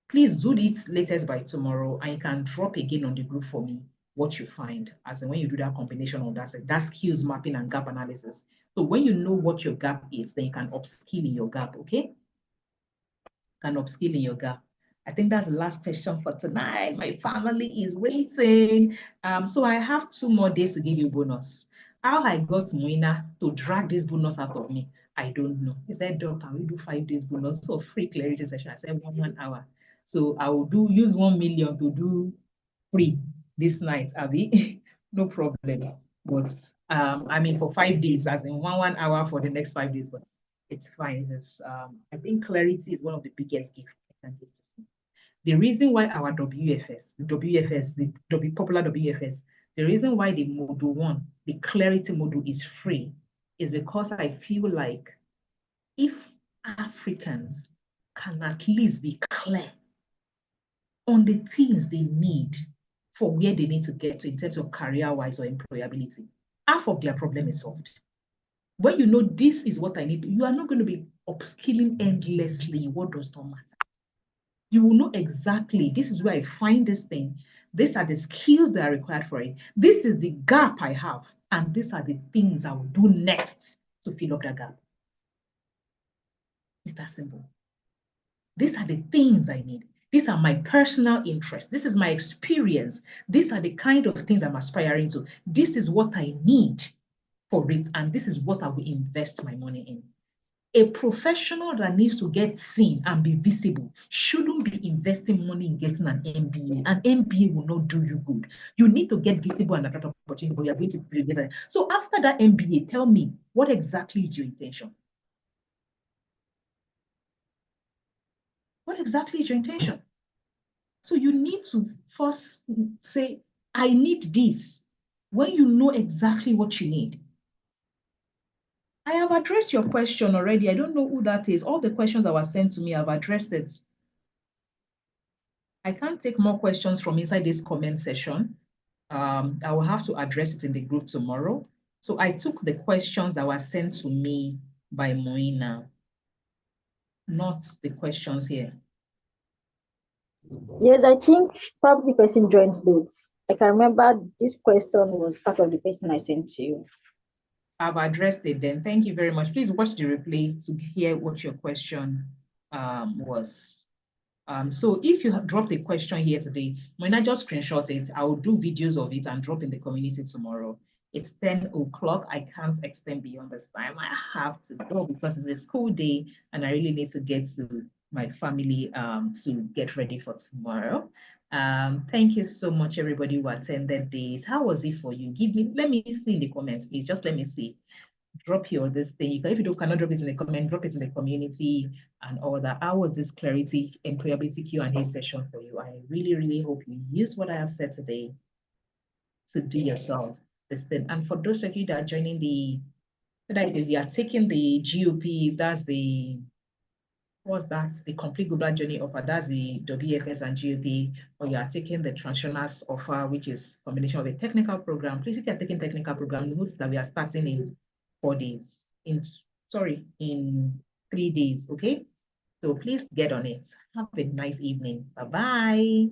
Please do it latest by tomorrow, and you can drop again on the group for me what you find, as in when you do that combination of that skills mapping and gap analysis. So when you know what your gap is, then you can upskill in your gap, okay? Can upskill in your gap. I think that's the last question for tonight. My family is waiting. So I have 2 more days to give you bonus. How I got Moina to drag this bonus out of me, I don't know. He said, Doc, can we do 5 days bonus? So free clarity session. I said 1 hour. So I will use 1 million to do free this night, Abby. No problem. But I mean for 5 days, as in 1 hour for the next 5 days, but it's fine. I think clarity is one of the biggest gifts I can give to someone. The reason why our the popular WFS, the reason why the module 1, the clarity module is free is because I feel like if Africans can at least be clear on the things they need for where they need to get to in terms of career-wise or employability, half of their problem is solved. When you know this is what I need, you are not going to be upskilling endlessly. What does not matter? You will know exactly, this is where I find this thing. These are the skills that are required for it. This is the gap I have. And these are the things I will do next to fill up that gap. It's that simple. These are the things I need. These are my personal interests. This is my experience. These are the kind of things I'm aspiring to. This is what I need for it. And this is what I will invest my money in. A professional that needs to get seen and be visible shouldn't be investing money in getting an MBA. An MBA will not do you good. You need to get visible and attract opportunity, but you're going to get it. So after that MBA, tell me, what exactly is your intention? What exactly is your intention? So you need to first say, I need this. When you know exactly what you need, I have addressed your question already. I don't know who that is. All the questions that were sent to me, I've addressed it. I can't take more questions from inside this comment session. I will have to address it in the group tomorrow. So I took the questions that were sent to me by Moina, not the questions here. Yes, I think probably the person joined late. I can remember this question was part of the question I sent to you. I've addressed it then. Thank you very much. Please watch the replay to hear what your question was. So if you have dropped a question here today, when I just screenshot it, I will do videos of it and drop in the community tomorrow. It's 10 o'clock. I can't extend beyond this time. I have to go because it's a school day and I really need to get to my family to get ready for tomorrow. Thank you so much, everybody who attended this. How was it for you? Let me see in the comments, please. Just let me see. Drop your this thing. You can, if you cannot drop it in the comment, drop it in the community and all that. How was this clarity employability Q&A session for you? I really, really hope you use what I have said today to do yourself this thing. And for those of you that are joining that is, you are taking the GOP, that's the, what's that? The complete global journey offer, that's the WFS and GOP, or you are taking the transitioners offer, which is combination of a technical program. Please, if you're taking technical program, note that we are starting in 4 days, in 3 days, okay? So please get on it. Have a nice evening. Bye-bye.